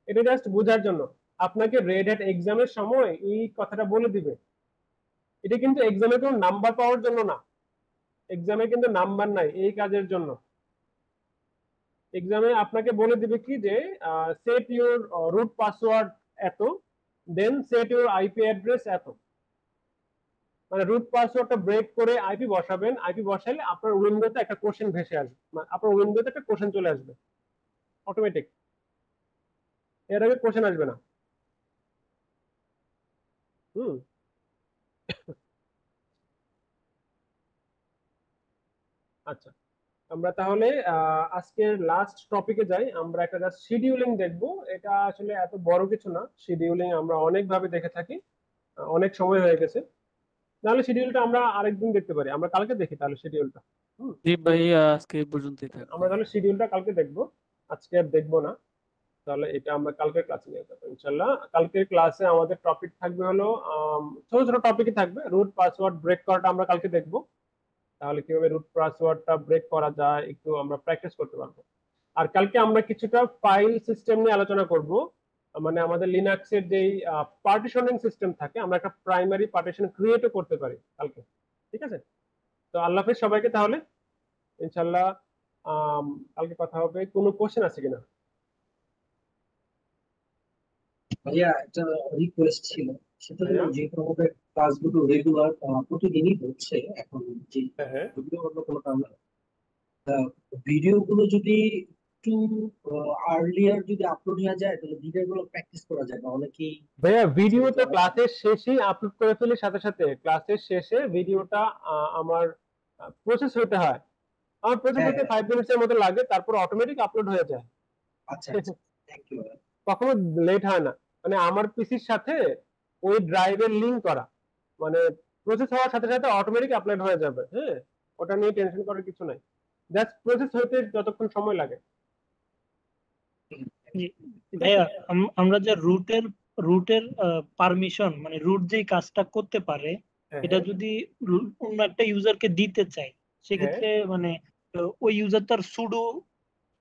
এটা জাস্ট বোঝার জন্য। আপনাকে রেড হ্যাট এক্সামের সময় এই কথাটা বলে দিবে। এটা কিন্তু এক্সামে কোনো নাম্বার পাওয়ার জন্য না, এক্সামে কিন্তু নাম্বার নাই এই কাজের জন্য। এক্সামে আপনাকে বলে দিবে কি যে সেট ইউর রুট পাসওয়ার্ড এত, দেন সেট ইউর আইপি অ্যাড্রেস এত। মানে রুট পাসওয়ার্ডটা ব্রেক করে আইপি বসাবেন, আইপি বসাইলে আপনার উইন্ডোতে একটা কোশ্চেন ভেসে আসবে, মানে আপনার উইন্ডোতে একটা কোশ্চেন চলে আসবে অটোমেটিক, এর আগে কোশ্চেন আসবে না। হুম, আচ্ছা, আমরা তাহলে আজকের লাস্ট টপিকে যাই। আমরা একটা জাস্ট শিডিউলিং দেখব। এটা আসলে এত বড় কিছু না, শিডিউলিং আমরা অনেক ভাবে দেখে থাকি, অনেক সময় হয়ে গেছে। তাহলে শিডিউলটা আমরা আরেকদিন দেখতে পারি, আমরা কালকে দেখি তাহলে শিডিউলটা। হুম, জি ভাইয়া আজকে এই পর্যন্তই থাক আমরা তাহলে শিডিউলটা কালকে দেখবো, আজকে আর দেখবো না। তাহলে এটা আমরা কালকের ক্লাসে নিয়ে যাবো ইনশাল্লাহ। কালকের ক্লাসে আমাদের টপিক থাকবে হলো ছোট ছোট টপিকই থাকবে। রুট পাসওয়ার্ড ব্রেক করাটা আমরা কালকে দেখবো, তাহলে কিভাবে রুট পাসওয়ার্ডটা ব্রেক করা যায় একটু আমরা প্র্যাকটিস করতে পারবো। আর কালকে আমরা কিছুটা ফাইল সিস্টেম নিয়ে আলোচনা করব। মানে আমাদের লিনাক্সের যেই পার্টিশনিং সিস্টেম থাকে, আমরা একটা প্রাইমারি পার্টিশন ক্রিয়েটও করতে পারি কালকে। ঠিক আছে, তো আল্লাহ হাফেজ সবাইকে তাহলে ইনশাল্লাহ। কালকে কথা হবে। কোনো কোশ্চেন আছে কিনা? ভাইয়া একটা রিকোয়েস্ট ছিল, সেটা হলো ভাইয়া। যেহেতু আমাদের ক্লাসগুলো রেগুলার প্রতিদিনই হচ্ছে এখন, যে হ্যাঁ, যদিও অন্য কোনো কারণে ভিডিও গুলো যদি একটু আর্লিয়ার যদি আপলোড হয়ে যায় তাহলে ভিডিও গুলো প্র্যাকটিস করা যায়, তাহলে কি ভাইয়া ভিডিও তো যারা ক্লাসের শেষেই আপলোড করে ফেলি, সাথে সাথে ক্লাসের শেষে ভিডিওটা আমার প্রসেস হতে হয়। আমার প্রসেস হ্যাঁ হতে 5 মিনিটসের মতো লাগে, তারপর অটোমেটিক আপলোড হয়ে যায়। আচ্ছা আচ্ছা, থ্যাংক ইউ। কখনো লেট হয় না, মানে আমার পিসির সাথে ওই ড্রাইভের লিংক করা, মানে প্রসেস হওয়ার সাথে সাথে অটোমেটিক আপলোড হয়ে যাবে। হ্যাঁ, ওটা নিয়ে টেনশন করার কিছু নাই, জাস্ট প্রসেস হতে যতক্ষণ সময় লাগে। ঠিক ভাইয়া আছে। আমরা যে রুটের পারমিশন, মানে রুট যেই কাজটা করতে পারে, হ্যাঁ এটা হ্যাঁ যদি অন্য একটা ইউজারকে দিতে চাই, হ্যাঁ, সেক্ষেত্রে মানে ওই ইউজার তার সুডো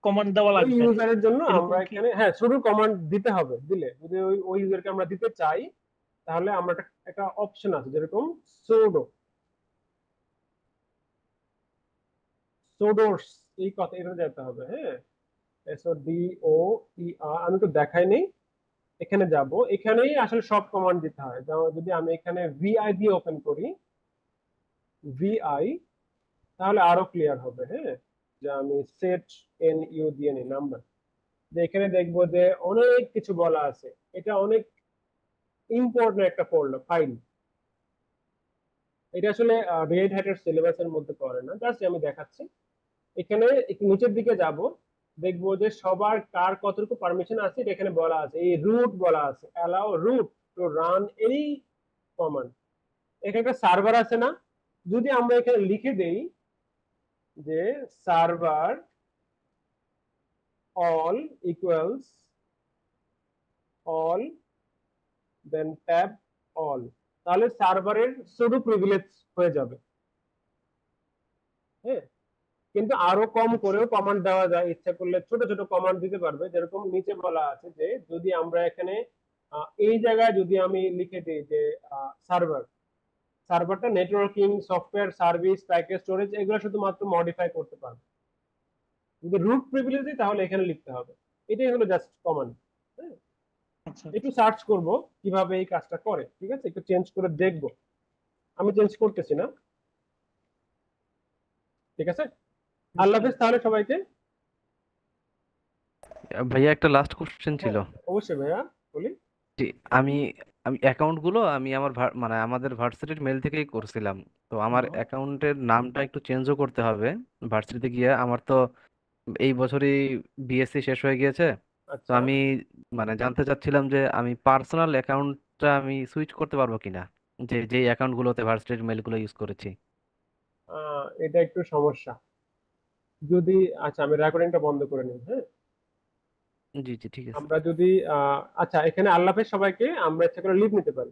কমান্ড দেওয়া ওই লাগবে না, ইউজারের জন্য এরকম আমরা কি? এখানে হ্যাঁ শুরু কমান্ড দিতে হবে। দিলে যদি ওই ইউজারকে আমরা দিতে চাই, তাহলে আমরা একটা অপশন আছে যেরকম সুডো সুডোস, এই কথা এটা যেতে হবে। হ্যাঁ, SODOER, আমি তো দেখাই নেই। এখানে যাব, এখানেই আসলে সব কমান্ড দিতে হয়। যেমন যদি আমি এখানে VI দিয়ে ওপেন করি, VI, তাহলে আরো ক্লিয়ার হবে। হ্যাঁ, যে আমি সেট NU দিয়ে নিই নাম্বার, যে এখানে দেখবো যে অনেক কিছু বলা আছে। এটা অনেক ইম্পর্টেন্ট একটা ফাইল। এটা আসলে রেড হ্যাটের সিলেবাসের মধ্যে পড়ে না, জাস্ট আমি দেখাচ্ছি। এখানে একটু নিচের দিকে যাব, দেখবো যে সবার কার কতটুকু পারমিশন আছে এটা এখানে বলা আছে। এই রুট বলা আছে, allow root to run any command. এখানে একটা সার্ভার আছে না, যদি আমরা এখানে লিখে দেই যে server all equals all then tab all, তাহলে সার্ভারের শুধু প্রিভিলেজ হয়ে যাবে। হ্যাঁ, কিন্তু আরো কম করেও কমান্ড দেওয়া যায়, ইচ্ছা করলে ছোট ছোট কমান্ড দিতে পারবে, যেরকম নিচে বলা আছে যে যদি আমরা এখানে এই জায়গায় যদি আমি লিখে দিই যে সার্ভারটা networking, software service, package storage, এগুলো শুধুমাত্র মডিফাই করতে পারবে। যদি রুট প্রিভিলেজ দিই তাহলে এখানে লিখতে হবে। এটাই হলো জাস্ট কমান্ড। হ্যাঁ, একটু সার্চ করব কিভাবে এই কাজটা করে, ঠিক আছে, একটু চেঞ্জ করে দেখব। আমি চেঞ্জ করতেছি না, ঠিক আছে। আল্লাহ হাফেজ তাহলে সবাইকে। ভাইয়া একটা লাস্ট কোশ্চেন ছিল। অবশ্যই ভাইয়া বলি। জি, আমি আমি অ্যাকাউন্ট গুলো আমি আমার মানে আমাদের ভার্সিটির মেল থেকেই করছিলাম। তো আমার অ্যাকাউন্টের নামটা একটু চেঞ্জও করতে হবে ভার্সিটিতে গিয়ে। আমার তো এই বছরই বিএসসি শেষ হয়ে গিয়েছে। তো আচ্ছা, আমি মানে জানতে চাচ্ছিলাম যে আমি পার্সোনাল অ্যাকাউন্টটা আমি সুইচ করতে পারবো কিনা, যে যেই অ্যাকাউন্ট গুলোতে ভার্সিটির মেলগুলো ইউজ করেছি। এটা একটু সমস্যা। যদি আচ্ছা আমি রেকর্ডিংটা বন্ধ করে নিই। হ্যাঁ, জি জি ঠিক আছে। আমরা যদি আচ্ছা এখানে আল্লাহ হাফেজ সবাইকে, আমরা ইচ্ছা করে লিভ নিতে পারি।